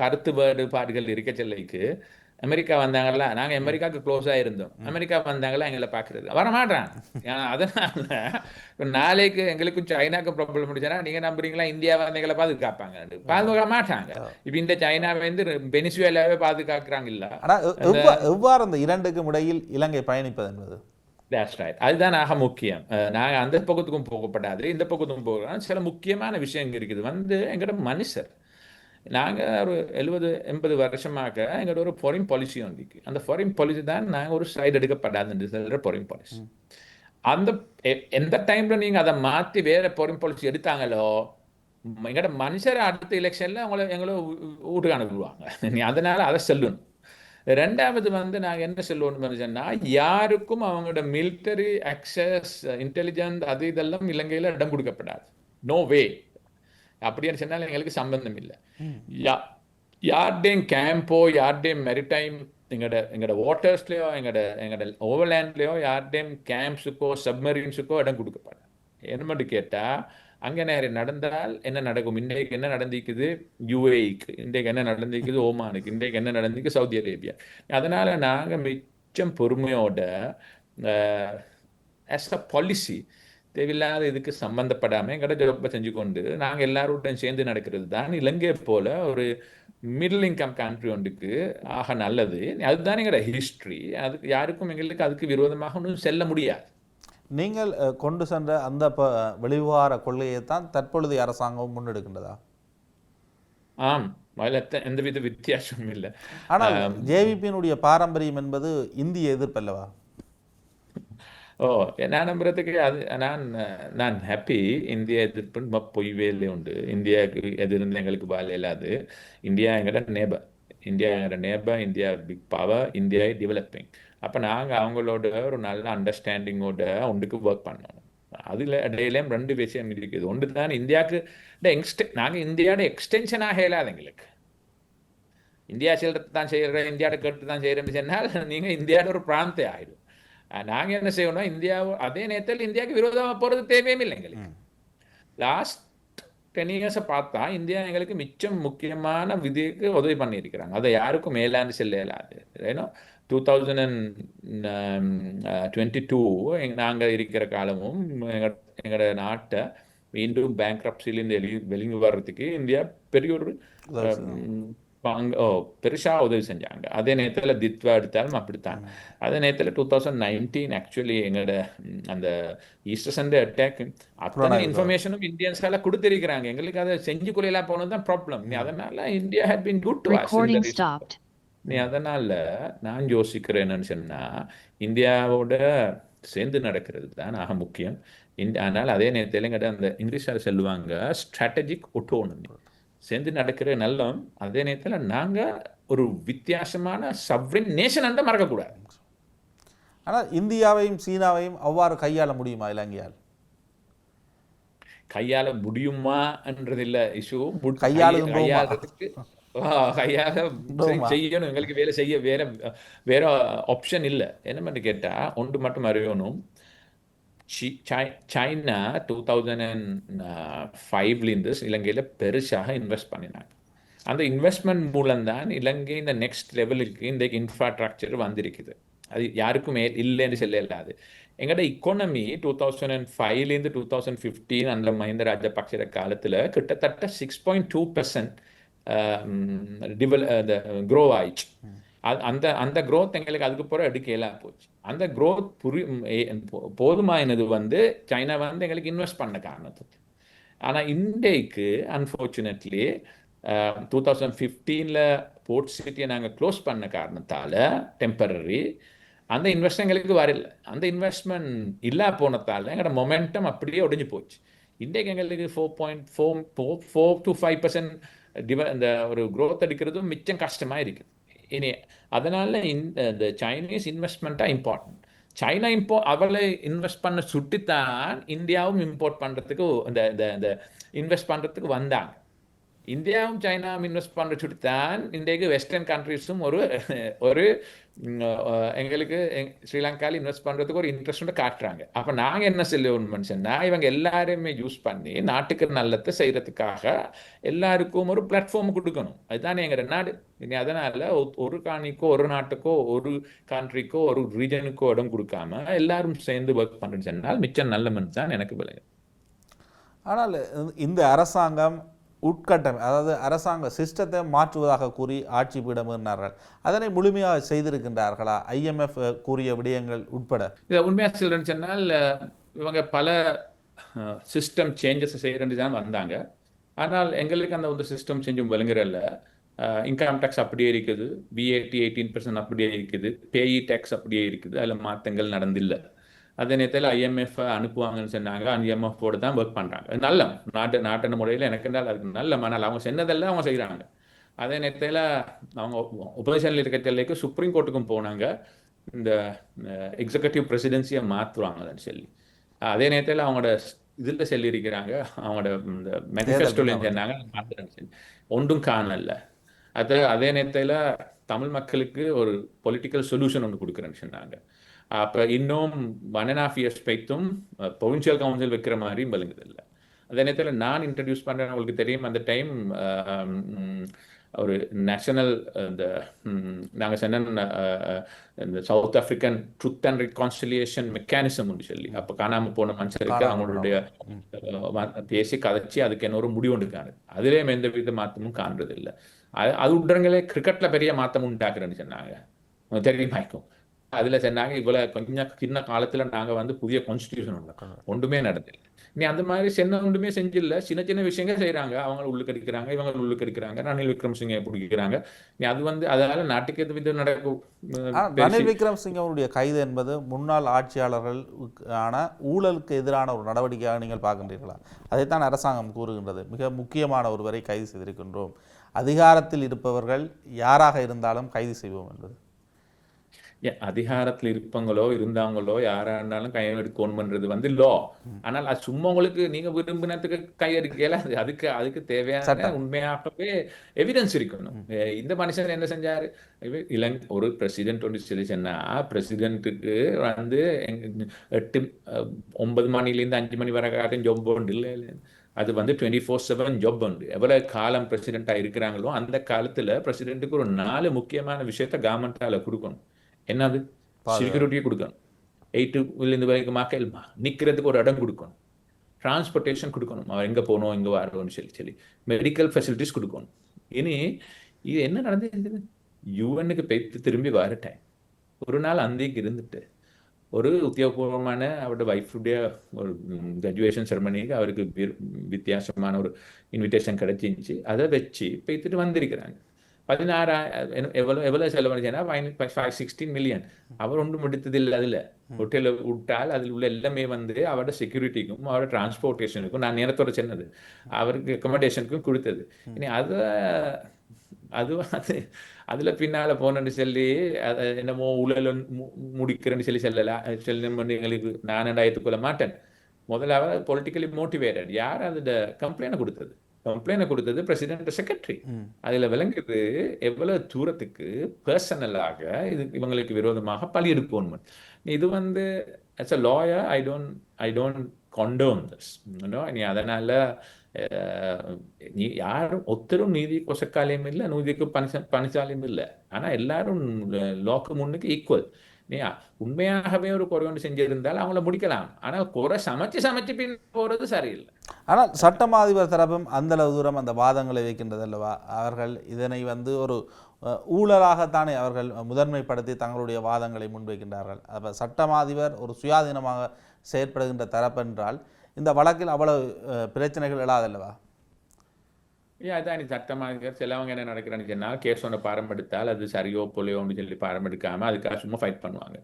கருத்து வேறுபாடுகள் இருக்க சொல்லிக்கு அமெரிக்கா வந்தாங்கல்ல, நாங்கள் அமெரிக்காவுக்கு க்ளோஸாக இருந்தோம். அமெரிக்கா வந்தாங்களா எங்களை பார்க்குறது வரமாட்டான். அதனால நாளைக்கு எங்களுக்கும் சைனாக்கு ப்ராப்ளம் முடிச்சானா நீங்கள் நம்புறீங்களா இந்தியா வந்து எங்களை பாதுகாப்பாங்க? பாதுகாக்க மாட்டாங்க. இப்போ இந்த சைனாவை வந்து வெனிசுவேலாவே பாதுகாக்கிறாங்க இல்லை. ஆனால் எவ்வாறு அந்த இரண்டுக்கும் இடையில் இலங்கை பயணிப்பது என்பது அதுதான் ஆக முக்கியம். நாங்கள் அந்த பக்கத்துக்கும் போகப்படாது, இந்த பக்கத்துக்கும் போகிறோம். சில முக்கியமான விஷயம் இருக்குது வந்து எங்களோட மனுஷர். நாங்கள் ஒரு 70-80 வருஷமாக எங்களோட ஒரு ஃபாரின் பாலிசி வந்துருக்கு. அந்த ஃபாரின் பாலிசி தான் நாங்கள் ஒரு சைடு எடுக்கப்படாதுன்னு சொல்கிற ஃபாரின் பாலிசி. அந்த எந்த டைமில் நீங்கள் அதை மாற்றி வேறு ஃபாரின் பாலிசி எடுத்தாங்களோ எங்களோட மனுஷரை அடுத்த எலெக்ஷனில் எங்களை வீட்டுக்கு அனுப்புவாங்க. அதனால் அதை சொல்லணும். 2வது வந்து நாங்கள் என்ன சொல்லணும்னு சொன்னால், யாருக்கும் அவங்களோட மிலிட்டரி அக்சஸ், இன்டெலிஜென்ஸ் அது இதெல்லாம் இலங்கையில் இடம் கொடுக்கப்படாது. நோ வே. அப்படின்னு சொன்னால் எங்களுக்கு சம்பந்தம் இல்லை. யார்டேயும் கேம்போ, யார்டேயும் மெரிடைம், எங்களோட வாட்டர்ஸ்லையோ எங்களோட ஓவர்லேண்ட்லேயோ யார்டேயும் கேம்ப்ஸுக்கோ சப்மரீன்ஸுக்கோ இடம் கொடுக்கப்படாது. என்ன மட்டும் கேட்டால் அங்கே நேரம் நடந்தால் என்ன நடக்கும்? இன்றைக்கு என்ன நடந்திக்குது யுஏஇக்கு, இன்றைக்கு என்ன நடந்திக்குது ஓமானுக்கு, இன்றைக்கு என்ன நடந்திருக்கு சவுதி அரேபியா. அதனால் நாங்கள் மிச்சம் பொறுமையோட ஆஸ் அ பாலிசி தேவையில்லாத இதுக்கு சம்பந்தப்படாமல் எங்கள்கிட்ட ஜாப்பை செஞ்சு கொண்டு நாங்கள் எல்லாரோடையும் சேர்ந்து நடக்கிறது தான் இலங்கை போல ஒரு மிடில் இன்கம் கண்ட்ரி ஒன்றுக்கு ஆக நல்லது. அதுதான் எங்களோட ஹிஸ்ட்ரி. அதுக்கு யாருக்கும் எங்களுக்கு அதுக்கு விரோதமாக ஒன்றும் செல்ல முடியாது. நீங்கள் கொண்டு சென்ற அந்த வெளிவிவகார கொள்கையை தான் தற்பொழுது அரசாங்கம் முன்னெடுக்கின்றதா? ஆம், அதில் எந்தவித வித்தியாசமும் இல்லை. ஆனால் ஜேவிபியினுடைய பாரம்பரியம் என்பது இந்திய எதிர்ப்பல்லவா? நான் நம்புறதுக்கு அது நான் ஹாப்பி. இந்தியா எதிர்ப்புன்னு பொய்வேலே உண்டு. இந்தியாவுக்கு எதிர்ந்து எங்களுக்கு வேலை இல்லாது. இந்தியா எங்களோட neighbour, India big power, India developing. அப்போ நாங்கள் அவங்களோட ஒரு நல்ல அண்டர்ஸ்டாண்டிங்கோட ஒன்றுக்கு ஒர்க் பண்ணணும். அதில் இடையிலேயும் 2 விஷயம் இருக்குது. ஒன்று தான் இந்தியாவுக்கு நாங்கள் இந்தியாவோட எக்ஸ்டென்ஷனாக இயலாது. எங்களுக்கு இந்தியா செல்றது தான் செய்கிறேன், இந்தியாவோட கேட்டு தான் செய்கிறேன்னு சொன்னால் நீங்கள் இந்தியாவோட ஒரு பிராந்தே ஆகிடும். நாங்கள் என்ன செய்யணும், இந்தியா அதே நேரத்தில் இந்தியாவுக்கு விரோதமாக போகிறது தேவையும் இல்லை எங்களுக்கு. லாஸ்ட் 10 இயர்ஸை பார்த்தா இந்தியா எங்களுக்கு மிச்சம் முக்கியமான விதிக்கு உதவி பண்ணியிருக்கிறாங்க. அதை யாருக்கும் மேலான்னு சொல்ல இயலாது. ஏன்னா 2022 நாங்கள் இருக்கிற காலமும் எங்களோட நாட்டை மீண்டும் பேங்க்ரப்சிலேருந்து வெளியே வர்றதுக்கு இந்தியா பெரிய ஒரு பெருசாக உதவி செஞ்சாங்க. அதே நேரத்தில் தித்வா எடுத்தாலும் அப்படித்தான். அதே நேரத்தில் 2019 ஆக்சுவலி எங்களோட அந்த ஈஸ்டர் சண்டே அட்டாக் அத்தனை இன்ஃபர்மேஷனும் இந்தியன்ஸால கொடுத்திருக்கிறாங்க. எங்களுக்கு அதை செஞ்சு கொள்ளலாம் போனது தான் ப்ராப்ளம். அதனால India had been good to us. அதனால நான் யோசிக்கிறேன் என்னன்னு சொன்னா, இந்தியாவோட சேர்ந்து நடக்கிறது தான் ஆக முக்கியம். ஆனால் அதே நேரத்தில் எங்கிட்ட அந்த இங்கிலீஷால் சொல்லுவாங்க ஸ்ட்ராட்டஜிக் ஒட்டோனமி, சேர்ந்து நடக்கிற நல்லம். அதே நேரத்தில் நாங்கள் ஒரு வித்தியாசமான சவ்ரின் நேஷன் என்று மறக்கக்கூடாது. ஆனால் இந்தியாவையும் சீனாவையும் அவ்வாறு கையாள முடியுமா இலங்கையால்? கையாள முடியுமா என்றது இல்லை இஷ்யூ. கையாளுறதுக்கு செய்யணும், எங்களுக்கு வேலை செய்ய வேற ஆப்ஷன் இல்லை. என்ன மட்டும் கேட்டா ஒன்று மட்டும் அறியணும், சைனா 2005 இலங்கையில் பெருசாக இன்வெஸ்ட் பண்ணினாங்க. அந்த இன்வெஸ்ட்மெண்ட் மூலம்தான் இலங்கை இந்த நெக்ஸ்ட் லெவலுக்கு இந்த இன்ஃப்ராஸ்ட்ரக்சர் வந்திருக்குது. அது யாருக்குமே இல்லைன்னு சொல்ல இல்லாது. எங்களோட இக்கானமி 2005 2015 அந்த மஹிந்த ராஜபக்ச காலத்தில் கிட்டத்தட்ட 6.2% க்ரோ ஆயிடுச்சு. அந்த க்ரோத் எங்களுக்கு அதுக்கு பிறகு எடுக்கலாம் போச்சு. அந்த க்ரோத் போதுமானது சைனா எங்களுக்கு இன்வெஸ்ட் பண்ண காரணத்துக்கு. ஆனால் இன்றைக்கு அன்ஃபார்ச்சுனேட்லி 2015 போர்ட் சிட்டியை நாங்கள் க்ளோஸ் பண்ண காரணத்தால் டெம்பரரி அந்த இன்வெஸ்ட் எங்களுக்கு வரல. அந்த இன்வெஸ்ட்மெண்ட் இல்லா போனதால் எங்களோட மொமெண்டம் அப்படியே ஒடிஞ்சு போச்சு. இன்றைக்கு எங்களுக்கு 4.4 to 5% இந்த ஒரு க்ரோத் எடுக்கிறதும் மிச்சம் கஷ்டமாக இருக்குது. இனி அதனால இந்த சைனீஸ் இன்வெஸ்ட்மெண்ட்டாக இம்பார்ட்டன்ட். சைனா அவளை இன்வெஸ்ட் பண்ண சுட்டித்தான் இந்தியாவும் இம்போர்ட் பண்ணுறதுக்கு இந்த இன்வெஸ்ட் பண்ணுறதுக்கு வந்தாங்க. இந்தியாவும் சைனாவும் இன்வெஸ்ட் பண்ணுற சுட்டித்தான் இன்றைக்கு வெஸ்டர்ன் கண்ட்ரீஸும் ஒரு எங்களுக்கு ஸ்ரீலங்காவில் இன்வெஸ்ட் பண்ணுறதுக்கு ஒரு இன்ட்ரெஸ்ட் காட்டுறாங்க. அப்போ நாங்கள் என்ன சொல்லுவோம்னு சொன்னால், இவங்க எல்லாருமே யூஸ் பண்ணி நாட்டுக்கு நல்லத்தை செய்கிறதுக்காக எல்லாருக்கும் ஒரு பிளாட்ஃபார்ம் கொடுக்கணும். அதுதானே எங்கள் நாடு. இனி அதனால் ஒரு காணிக்கோ ஒரு நாட்டுக்கோ ஒரு கண்ட்ரிக்கோ ஒரு ரீஜனுக்கோ இடம் கொடுக்காம எல்லாரும் சேர்ந்து ஒர்க் பண்ணுன்னு சொன்னால் மிச்சம் நல்லமன் தான் எனக்கு விளையும். ஆனால் இந்த அரசாங்கம் அதாவது அரசாங்க சிஸ்டத்தை மாற்றுவதாக கூறி ஆட்சி பீடமினார்கள். அதனை முழுமையாக செய்திருக்கின்றார்களா? IMF கூறிய விடயங்கள் உட்பட இதை உண்மையாக சொல்றேன்னு சொன்னால், இவங்க பல சிஸ்டம் சேஞ்சஸ் செய்யறேன்னு தான் வந்தாங்க. ஆனால் எங்களுக்கு அந்த ஒரு சிஸ்டம் சேஞ்சும் விளங்குறல்ல. இன்கம் டேக்ஸ் அப்படியே இருக்குது, VAT 18% அப்படியே இருக்குது, பேஇ டேக்ஸ் அப்படியே இருக்குது, அதில் மாற்றங்கள் நடந்தில்லை. அதே நேரத்தில் IMF அனுப்புவாங்கன்னு சொன்னாங்க. IMF-ஓடு தான் ஒர்க் பண்ணுறாங்க. நல்ல நாட்டின முறையில் எனக்கு என்றால் அதுக்கு நல்ல மனால் அவங்க சொன்னதெல்லாம் அவங்க செய்கிறாங்க. அதே நேரத்தில் அவங்க ஒப்போசிஷனில் இருக்கிறதுக்கு சுப்ரீம் கோர்ட்டுக்கும் போனாங்க, இந்த எக்ஸிகூட்டிவ் பிரசிடென்சியை மாற்றுவாங்கன்னு சொல்லி. அதே நேரத்தில் அவங்களோட இதில் சொல்லியிருக்கிறாங்க, அவங்களோட இந்த மேனிஃபெஸ்டோலையும் சொன்னாங்க மாற்றுறேன்னு சொல்லி. ஒன்றும் காணல. அதே நேரத்தில் தமிழ் மக்களுக்கு ஒரு பொலிட்டிக்கல் சொல்யூஷன் ஒன்று கொடுக்குறேன்னு சொன்னாங்க. அப்போ இன்னும் 1.5 years பைத்தும் ப்ரொவின்சியல் கவுன்சில் வைக்கிற மாதிரியும் விளங்குதில்லை. அதே நேரத்தில் நான் இன்ட்ரடியூஸ் பண்ணுறேன், உங்களுக்கு தெரியும், அந்த டைம் ஒரு நேஷனல் இந்த நாங்கள் சொன்ன இந்த South African truth and reconciliation mechanism ஒன்று சொல்லி, அப்போ காணாமல் போன மனுஷருக்கு அவங்களுடைய பேசி கதைச்சி அதுக்கு என்ன ஒரு முடிவு ஒன்று காணுது. அதுலேயும் எந்த வித மாற்றமும் காண்றது இல்லை. அது உடனே கிரிக்கெட்டில் பெரிய மாற்றம் உண்டாக்குறேன்னு சொன்னாங்க, தெரியுமாய்க்கும். அதில் சொன்னாங்க இவ்வளோ கொஞ்சம் சின்ன காலத்தில் நாங்கள் புதிய கான்ஸ்டியூஷன் ஒன்றுமே நடந்தில்லை. நீ அந்த மாதிரி சின்ன ஒன்றுமே செஞ்சில்லை, சின்ன சின்ன விஷயங்கள் செய்கிறாங்க. அவங்க உள்ளுக்கு அடிக்கிறாங்க, இவங்க உள்ளுக்கு அடிக்கிறாங்க, ரணில் விக்ரமசிங்கை பிடிக்கிறாங்க. நீ அதனால நாட்டுக்கு எது வித நடக்கும். ரணில் விக்ரமசிங்க அவருடைய கைது என்பது முன்னாள் ஆட்சியாளர்களுக்கான ஊழலுக்கு எதிரான ஒரு நடவடிக்கையாக நீங்கள் பார்க்கின்றீர்களா? அதைத்தான் அரசாங்கம் கூறுகின்றது. மிக முக்கியமான ஒருவரை கைது செய்திருக்கின்றோம், அதிகாரத்தில் இருப்பவர்கள் யாராக இருந்தாலும் கைது செய்வோம் என்பது. அதிகாரத்தில் இருப்பவங்களோ இருந்தாங்களோ யாரா இருந்தாலும் கையெடுக்கணும்ன்றது வந்து லா. ஆனால் அது சும்மா உங்களுக்கு நீங்க விரும்பினத்துக்கு கையெடுக்கல. அதுக்கு தேவையான சட்டம். உண்மையாகவே எவிடன்ஸ் இருக்கணும். இந்த மனுஷன் என்ன செஞ்சாரு? ஒரு பிரசிடென்ட் ஒன்று சொல்லிச்சுன்னா பிரசிடென்ட்டுக்கு வந்து 9 மணிலேருந்து 5 மணி வரை காட்டும் ஜொப் உண்டு இல்லை. அது வந்து 24/7 ஜாப் உண்டு. எவ்வளவு காலம் பிரசிடென்டா இருக்கிறாங்களோ அந்த காலத்துல பிரசிடென்ட்டுக்கு ஒரு 4 முக்கியமான விஷயத்த கவர்மெண்டால கொடுக்கணும். என்னது? செக்யூரிட்டியை கொடுக்கணும். 8 வரைக்கும் மக்கள் நிக்கிறதுக்கு ஒரு இடம் கொடுக்கணும். டிரான்ஸ்போர்ட்டேஷன் கொடுக்கணும். அவர் எங்க போகணும் எங்க வரணும்னு சொல்லி மெடிக்கல் ஃபெசிலிட்டிஸ் கொடுக்கணும். இனி இது என்ன நடந்தது? யூஎனுக்கு போய்த்து திரும்பி வர டைம் ஒரு நாள் அந்திக்கு இருந்துட்டு ஒரு உத்தியோகபூர்வமான அவருடைய வைஃபுடைய ஒரு கிராஜுவேஷன் செரமனிக்கு அவருக்கு வித்தியாசமான ஒரு இன்விடேஷன் கிடைச்சிருந்துச்சு. அதை வச்சு போய்த்துட்டு வந்திருக்கிறாங்க. 16,000 எவ்வளோ செலவழிச்சேன்னா 16 மில்லியன். அவர் ஒன்றும் முடித்ததில்லை. அதில் ஹோட்டலில் விட்டால் அதில் உள்ள எல்லாமே வந்து அவரோட செக்யூரிட்டிக்கும் அவரோட டிரான்ஸ்போர்ட்டேஷனுக்கும் நான் நேரத்தோட சொன்னது அவருக்கு அக்கமடேஷனுக்கும் கொடுத்தது. இனி அதில் பின்னால் போனேன்னு சொல்லி அதை என்னமோ உழல முடிக்கிறேன்னு சொல்லலாம் எங்களுக்கு நான் ஏற்றுக்கொள்ள மாட்டேன். முதலாவது பொலிட்டிக்கலி மோட்டிவேட்டட். யார் அந்த கம்ப்ளைண்ட் கொடுத்தது பிரசிடென்ட் செக்ரட்டரி. அதுல விளங்குது எவ்வளவு தூரத்துக்கு பர்சனலாக இவங்களுக்கு விரோதமாக பழி எடுக்கணும். இது வந்து as a lawyer I don't condone this. நீ அதனால நீ யாரும் ஒத்தரும் நீதி கொசக்காலையும் இல்லை, நீதிக்கு பணிச்சாலையும் இல்லை. ஆனா எல்லாரும் லாக்கு முன்னுக்கு ஈக்குவல். நீ உண்மையாகவே ஒரு குறை ஒன்று செஞ்சிருந்தால் அவங்கள முடிக்கலாம். ஆனா குறை சமைச்சு பின் போறது சரியில்லை. ஆனால் சட்டம் அதிபர் தரப்பும் அந்த அளவு தூரம் அந்த வாதங்களை வைக்கின்றது அல்லவா? அவர்கள் இதனை வந்து ஒரு ஊழலாகத்தானே அவர்கள் முதன்மைப்படுத்தி தங்களுடைய வாதங்களை முன்வைக்கின்றார்கள். அப்போ சட்டமாதிபர் ஒரு சுயாதீனமாக செயற்படுகின்ற தரப்பென்றால் இந்த வழக்கில் அவ்வளவு பிரச்சனைகள் எழாதல்லவா? அதான் சட்டமாக சிலவங்க என்ன நடக்கிறான்னு சொன்னால் கேஸ் ஒன்று பாரம்பெடுத்தால் அது சரியோ பொலியோன்னு சொல்லி பாரம்பெடுக்காமல் அதுக்காக சும்மா ஃபைட் பண்ணுவாங்க.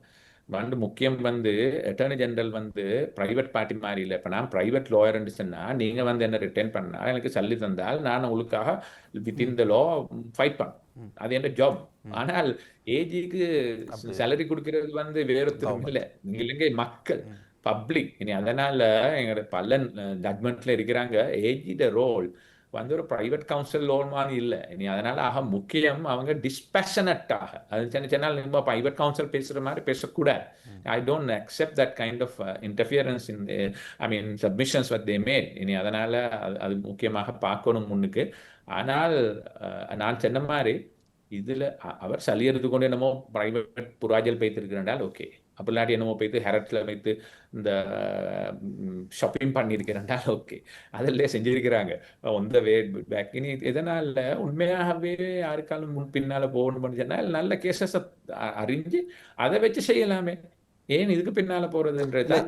முக்கியம் வந்து அட்டர்னி ஜெனரல் வந்து பிரைவேட் பார்ட்டி மாதிரி இல்லை. இப்போ நான் பிரைவேட் லாயர்ன்னு சொன்னால் நீங்கள் வந்து என்ன ரிட்டைன் பண்ணால் எனக்கு சல்லி தந்தால் நான் உங்களுக்காக வித்தின் த லா ஃபைட் பண்ணேன். அது என் ஜாப். ஆனால் ஏஜிக்கு சேலரி கொடுக்கறது வந்து வேறொருத்தரும் இல்லை, இலங்கை மக்கள் பப்ளிக். இனி அதனால எங்களோட பல ஜட்மெண்ட்ல இருக்கிறாங்க. ஏஜிட ரோல் வந்து ஒரு பிரைவேட் கவுன்சில் லோன் மாதிரி இல்லை. இனி அதனால முக்கியம் அவங்க டிஸ்பேஷனட்டாக அது சொன்னால் நம்ம பிரைவேட் கவுன்சில் பேசுற மாதிரி பேசக்கூடாது. I don't accept that kind of interference in submissions what they made. இனி அதனால அது முக்கியமாக பார்க்கணும் முன்னுக்கு. ஆனால் நான் சொன்ன மாதிரி இதுல அவர் சலியறது கொண்டு என்னமோ பிரைவேட் புராஜல் போய்த்திருக்கிறாண்டால் ஓகே, அப்படி இல்லாட்டி என்னமோ போய்த்து ஹெரட்ல வைத்து இந்த ஷாப்பிங் பண்ணியிருக்கிறாண்டால் ஓகே, அதில் செஞ்சிருக்கிறாங்க ஒந்த வே பேக். இனி இதனால உண்மையாகவே யாருக்காலும் முன் பின்னால போகணும்னு சொன்னால் நல்ல கேசஸ் அறிஞ்சு அதை வச்சு செய்யலாமே. ஏன் இதுக்கு பின்னால போறதுன்றது?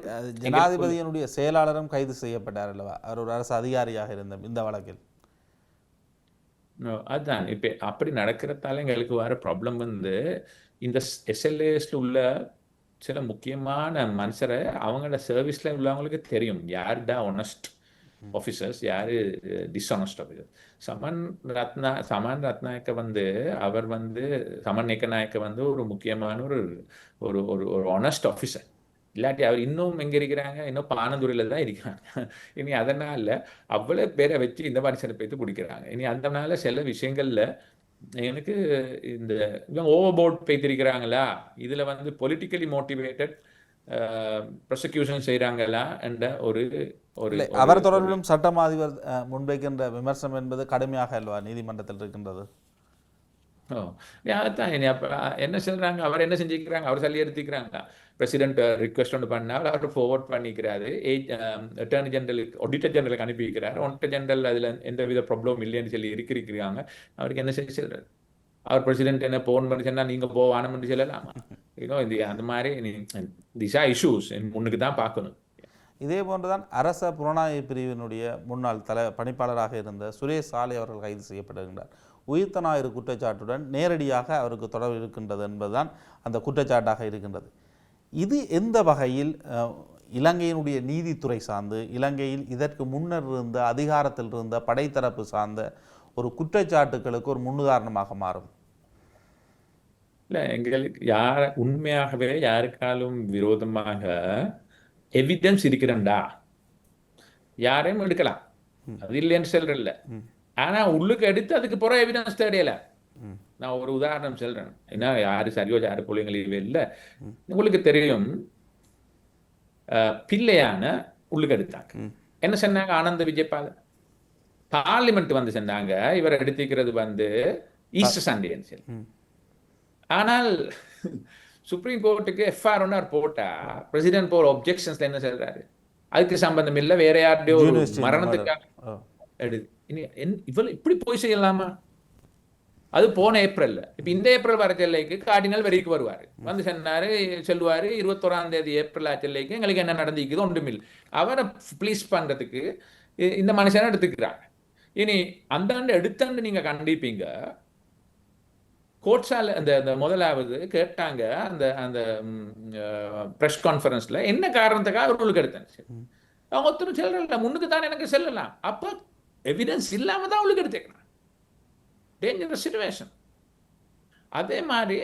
ஜனாதிபதியினுடைய செயலாளரும் கைது செய்யப்பட்டார் அல்லவா? அவர் ஒரு அரசு அதிகாரியாக இருந்த இந்த வழக்கில். அதுதான் இப்ப அப்படி நடக்கிறதால எங்களுக்கு வர ப்ராப்ளம் வந்து இந்த எஸ்எல்ஏஸ்ல உள்ள சில முக்கியமான மனுஷரை அவங்களோட சர்வீஸ்ல உள்ளவங்களுக்கு தெரியும் யாருடா ஒனஸ்ட் ஆஃபீஸர்ஸ், யாரு டிஸ்ஆனஸ்ட் ஆஃபீஸர். சமன் ரத்நாயக்க வந்து அவர் வந்து சமன் ஏக்கநாயக்க வந்து ஒரு முக்கியமான ஒரு ஒரு ஆனஸ்ட் ஆஃபீஸர். இல்லாட்டி அவர் இன்னும் எங்க இருக்கிறாங்க, இன்னும் பானந்துறையில தான் இருக்கிறாங்க. இனி அதனால அவ்வளவு பேரை வச்சு இந்த மாதிரி சில பேர்த்து பிடிக்கிறாங்க. இனி அதனால சில விஷயங்கள்ல எனக்கு இந்த இவங்க ஓவர்போர்ட் பேத்திருக்கிறாங்களா, இதுல வந்து பொலிட்டிக்கலி மோட்டிவேட்டட் ப்ரொசிக்யூஷன் செய்யறாங்களா என்ற ஒரு அவர் தொடர்பிலும் சட்டம் அதிபர் முன்வைக்கின்ற விமர்சனம் என்பது கடுமையாக அல்லவா நீதிமன்றத்தில் இருக்கின்றது? அதான் என்ன சொல்றாங்க, அவர் என்ன செஞ்சுக்கிறாங்க, அவர் சொல்லி எடுத்துக்கிறாங்களா? பிரசிடென்ட் ரிக்வெஸ்ட் ஒன்று பண்ணால் அவர் ஃபார்வர்ட் பண்ணிக்கிறாரு, அட்டர்னி ஜெனரலுக்கு ஆடிட்டர் ஜெனரலுக்கு அனுப்பி வைக்கிறார். ஆடிட்டர் ஜெனரல் அதில் எந்த வித ப்ராப்ளம் இல்லைன்னு சொல்லி இருக்கிறாங்க. அவருக்கு என்ன செய்ய சொல்றாரு? அவர் பிரசிடென்ட் என்ன போன் பண்ணி சொன்னா நீங்க போவானு சொல்லலாமா? அந்த மாதிரி திஸ் ஆர் இஷ்யூஸ் முன்னுக்கு தான் பார்க்கணும். இதே போன்றுதான் அரச புலனாய்வு பிரிவினுடைய முன்னாள் பணிப்பாளராக இருந்த சுரேஷ் சாலை அவர்கள் கைது செய்யப்படுகின்றார். உயிர்த்த ஞாயிறு குற்றச்சாட்டுடன் நேரடியாக அவருக்கு தொடர்பு இருக்கின்றது என்பதுதான் அந்த குற்றச்சாட்டாக இருக்கின்றது. இது எந்த வகையில் இலங்கையினுடைய நீதித்துறை சார்ந்து, இலங்கையில் இதற்கு முன்னர் இருந்த அதிகாரத்தில் இருந்த படைத்தரப்பு சார்ந்த ஒரு குற்றச்சாட்டுகளுக்கு ஒரு முன்னுதாரணமாக மாறும்? இல்லை எங்களுக்கு உண்மையாகவே யாருக்காலும் விரோதமாக எவிடன்ஸ் இருக்கிறண்டா யாரையும் எடுக்கலாம், அது இல்லைன்னு சொல்றதில்ல. ஆனா உள்ளுக்கு எடுத்து அதுக்கு புற எவிடன்ஸ் தேடையல. நான் ஒரு உதாரணம் சொல்றேன், ஏன்னா யாரு சரியோ யாரு பிள்ளைங்களே இல்லை. உங்களுக்கு தெரியும், பிள்ளையான உள்ளுக்கு எடுத்தாங்க. என்ன சொன்னாங்க? ஆனந்த விஜயபால பார்லிமெண்ட் வந்து சொன்னாங்க இவர் எடுத்துக்கிறது ஈஸ்டர் சண்டேன்னு சொல்லி. ஆனால் சுப்ரீம் கோர்ட்டுக்கு எஃப்ஆர் ஒன்னார் போட்டா பிரசிடென்ட் போற ஒப்ஜெக்ஷன்ஸ்ல என்ன சொல்றாரு? அதுக்கு சம்பந்தம் இல்லை, வேற யாருடைய ஒரு மரணத்துக்காக இவ்வளவு இப்படி போய் செய்யலாமா? அது போன ஏப்ரல்ல. இப்ப இந்த ஏப்ரல் வர செல்லைக்கு கார்டினல் வரைக்கும் வருவாரு, வந்து சொல்லுவாரு 21ஆம் தேதி ஏப்ரல் செல்லைக்கு எங்களுக்கு என்ன நடந்திருக்குது ஒன்றுமில்லை. அவரை ப்ளீஸ் பண்றதுக்கு இந்த மனுஷனை எடுத்துக்கிறாங்க. இனி அந்த எடுத்தாண்டு நீங்க கண்டிப்பீங்க. கோட்ஸால அந்த முதலாவது கேட்டாங்க அந்த அந்த பிரஸ் கான்ஃபரன்ஸ்ல என்ன காரணத்துக்காக அவர்களுக்கு எடுத்தேன். அவங்க ஒருத்தரும் செல்லல, முன்னுக்கு தான் எனக்கு செல்லலாம். அப்ப எவிடன்ஸ் இல்லாம தான் அவளுக்கு எடுத்துக்கிறான். Dangerous situation. அதே மாதிரி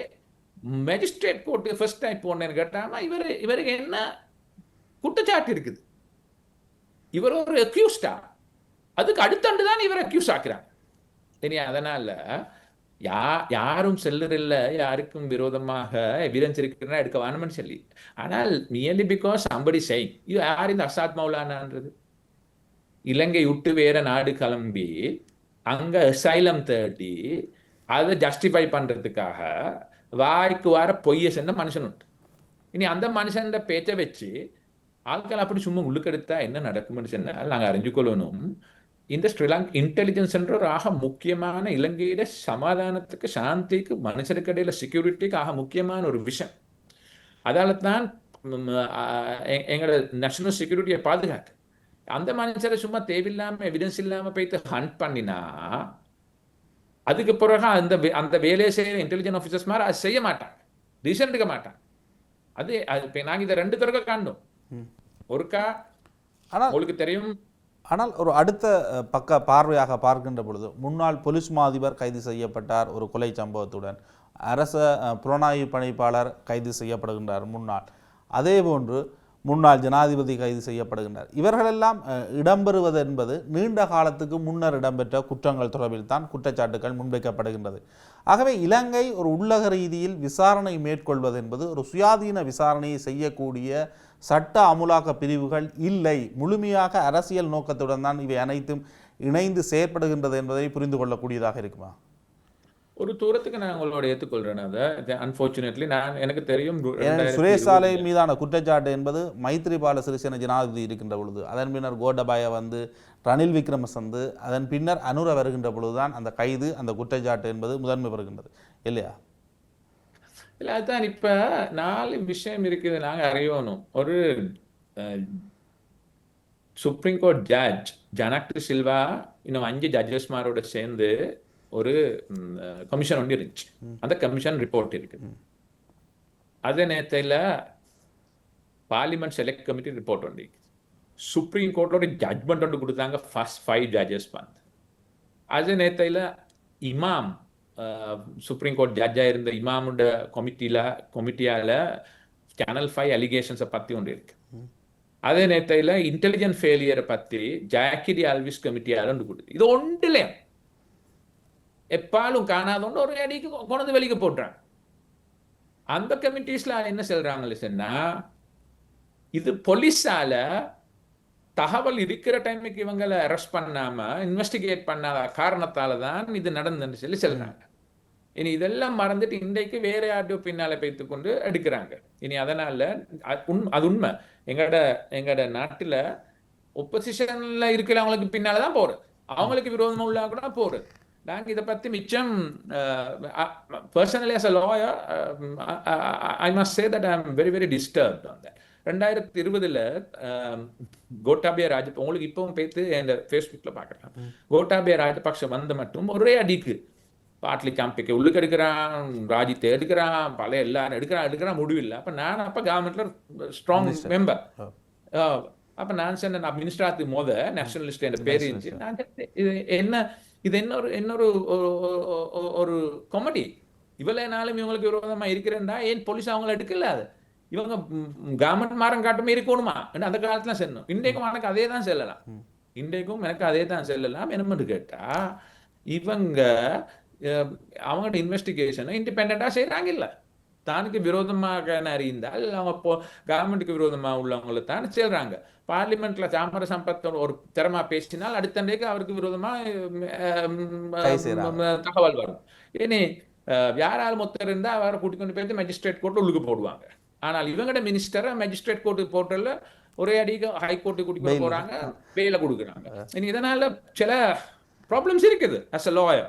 மேஜிஸ்ட்ரேட் கோர்ட்டு ஃபர்ஸ்ட் டைம் போனேன்னு கேட்டாங்கன்னா இவருக்கு என்ன குற்றச்சாட்டு இருக்குது? இவர் ஒரு அக்யூஸ்டா? அதுக்கு அடுத்தாண்டு தான் இவர் அக்யூஸ் ஆக்குறாங்க. சரி, அதனால யாரும் செல்லறில்ல, யாருக்கும் விரோதமாக எவிடன்ஸ் இருக்கிறா எடுக்க வேணும்னு சொல்லி. ஆனால் மியர்லி பிகாஸ் சம்படி செய் இது யார் இந்த அசாத் மௌலானான்றது? இலங்கை விட்டு வேற நாடு கிளம்பி அங்க அசைலம் தேடி அதை ஜஸ்டிஃபை பண்றதுக்காக வாய்க்கு வர பொய்ய சென்ற மனுஷன் உண்டு. இனி அந்த மனுஷன் பேச்சை வச்சு ஆட்கள் அப்படி சும்மா உள்ளுக்கெடுத்தா என்ன நடக்கும்னு சொன்னால் நாங்கள் அறிஞ்சுக்கொள்ளணும். இந்த ஸ்ரீலங்கா இன்டெலிஜென்ஸ் என்ற ஒரு ஆக முக்கியமான இலங்கையில சமாதானத்துக்கு, சாந்திக்கு, மனுஷருக்கு இடையில செக்யூரிட்டிக்கு ஆக முக்கியமான ஒரு விஷயம். அதால தான் எங்களோட நேஷனல் செக்யூரிட்டியை பாதுகாக்க அந்த மனுஷரை சும்மா தேவையில்லாம எவிடன்ஸ் இல்லாம போயிட்டு ஹண்ட் பண்ணினா அதுக்கு பிறகு அந்த வேலையை செய்யற இன்டெலிஜென்ஸ் ஆஃபீஸர்ஸ் மாதிரி அது செய்ய மாட்டாங்க, டிசிஷன் எடுக்க மாட்டாங்க. அது நாங்கள் இதை 2 தடவை காணணும். ஒருக்கா உங்களுக்கு தெரியும். ஆனால் ஒரு அடுத்த பக்க பார்வையாக பார்க்கின்ற பொழுது முன்னாள் பொலிஸ் மா அதிபர் கைது செய்யப்பட்டார் ஒரு கொலை சம்பவத்துடன். அரச புலனாய்வு பணிப்பாளர் கைது செய்யப்படுகின்றார் முன்னாள். அதே போன்று முன்னாள் ஜனாதிபதி கைது செய்யப்படுகின்றார். இவர்களெல்லாம் இடம்பெறுவது என்பது நீண்ட காலத்துக்கு முன்னர் இடம்பெற்ற குற்றங்கள் தொடர்பில் தான் குற்றச்சாட்டுகள் முன்வைக்கப்படுகின்றது. ஆகவே இலங்கை ஒரு உள்ளக ரீதியில் விசாரணை மேற்கொள்வது என்பது ஒரு சுயாதீன விசாரணையை செய்யக்கூடிய சட்ட அமுலாக்க பிரிவுகள் இல்லை. முழுமையாக அரசியல் நோக்கத்துடன் தான் இவை அனைத்தும் இணைந்து செயற்படுகின்றது என்பதை புரிந்து கொள்ளக்கூடியதாக இருக்குமா? ஒரு தூரத்துக்கு நான் உங்களோட ஏற்றுக்கொள்றேன். அதை அன்ஃபார்ச்சுனேட்லி எனக்கு தெரியும் சுரேஷ் சாலை மீதான குற்றச்சாட்டு என்பது மைத்ரிபால சிறிசேன ஜனாதிபதி இருக்கின்ற பொழுது, அதன் பின்னர் கோட்டபாய வந்து ரணில் விக்ரமசிங்கே, அதன் பின்னர் அனுர வருகின்ற பொழுதுதான் அந்த கைது, அந்த குற்றச்சாட்டு என்பது முதன்மை பெறுகின்றது இல்லையா? இல்லை, அதுதான் இப்போ 4 விஷயம் இருக்குது நாங்கள் அறியணும். ஒரு supreme court judge Janak Silva இன்னும் 5 ஜட்ஜஸ்மாரோட சேர்ந்து ஒரு கமிஷன் ஒன்று இருந்துச்சு. அந்த கமிஷன் ரிப்போர்ட் இருக்கு. அதே நேரத்தில் பார்லிமெண்ட் செலக்ட் கமிட்டி ரிப்போர்ட் ஒன்று சுப்ரீம் கோர்ட்டோட ஜட்மெண்ட் ஒன்று கொடுத்தாங்க. ஃபர்ஸ்ட் 5 ஜட்ஜஸ் வந்து அதே நேரத்தில் இமாம் சுப்ரீம் கோர்ட் ஜட்ஜாக இருந்த இமாமோட கமிட்டியால் சேனல் 5 அலிகேஷன்ஸை பற்றி ஒன்று இருக்கு. அதே நேரத்தில் இன்டெலிஜென்ட் ஃபெயிலியரை பற்றி ஜாக்கிடி ஆல்விஸ் கமிட்டியால் ஒன்று கொடுத்து இது ஒன்றுலையும் எப்பாலும் காணாதோன்னு ஒரு அடிக்கு கொண்டு வெளிக்கு போட்டுறாங்க. அந்த கமிட்டிஸ்ல என்ன சொல்றாங்க சொன்னா, இது போலீஸால தகவல் இருக்கிற டைமுக்கு இவங்களை அரெஸ்ட் பண்ணாம இன்வெஸ்டிகேட் பண்ணாத காரணத்தால தான் இது நடந்துன்னு சொல்லி சொல்றாங்க. இனி இதெல்லாம் மறந்துட்டு இன்றைக்கு வேற யார்டோ பின்னால வைத்து கொண்டு எடுக்கிறாங்க. இனி அதனால அது உண்மை. எங்கட நாட்டுல ஒப்போசிஷன்ல இருக்கிறவங்களுக்கு பின்னாலதான் போறது, அவங்களுக்கு விரோதமா உள்ள கூட போறது. நாங்கள் இதை பற்றி மிச்சம் personally as a lawyer I must say that I am very very disturbed on that. 2020 Gotabaya Rajapaksa உங்களுக்கு இப்பவும் பேத்து என் ஃபேஸ்புக்கில் பார்க்கலாம். கோட்டாபய ராஜபக்ஷ வந்த மட்டும் ஒரே அடிக்கு பாட்லி காம்பிக்க உள்ளுக்கு எடுக்கிறான், ராஜித்தை எடுக்கிறான், பல எல்லாரும் எடுக்கிறான் முடிவில்லை. அப்போ நான் கவர்மெண்ட்ல ஸ்ட்ராங் மெம்பர். அப்போ நான் சொன்னேன், நான் மினிஸ்டராத்து நேஷனலிஸ்ட் என்ற பேர் இருந்துச்சு. நான் இது என்ன ஒரு காமெடி. இவ்வளவு நாளும் இவங்களுக்கு விரோதமா இருக்கிறேன்டா ஏன் போலீஸ் அவங்கள எடுக்கல அது இவங்க கவர்மெண்ட் மாறம் காட்டுமே இருக்கணுமா அந்த காலத்துல செல்லணும் இன்றைக்கும் எனக்கு அதே தான் செல்லலாம் இன்றைக்கும் எனக்கு அதே தான் செல்லலாம் என்னமென்று கேட்டா இவங்க அவங்களோட இன்வெஸ்டிகேஷனை இண்டிபெண்டா செய்யறாங்க இல்ல தானுக்கு விரோதமாக அறிந்தால் அவங்க கவர்மெண்ட்டுக்கு விரோதமாக உள்ளவங்களை தான் செய்யறாங்க பார்லிமெண்ட்ல சாமர சம்பத் ஒரு திறமா பேசினால் அடுத்தண்டைக்கு அவருக்கு விரோதமா தகவல் வரும் இனி யாரால் மொத்தம் இருந்தா அவரை கூட்டிக் கொண்டு போய் மேஜிஸ்ட்ரேட் கோர்ட் உள்ளுக்கு போடுவாங்க ஆனால் இவங்கட மினிஸ்டரை மேஜிஸ்ட்ரேட் கோர்ட்டு போர்ட்டல்ல ஒரே அடிக்கு ஹைகோர்ட்டு கூட்டிக் போறாங்க பெயில கொடுக்குறாங்க இனி இதனால சில ப்ராப்ளம்ஸ் இருக்குது as a lawyer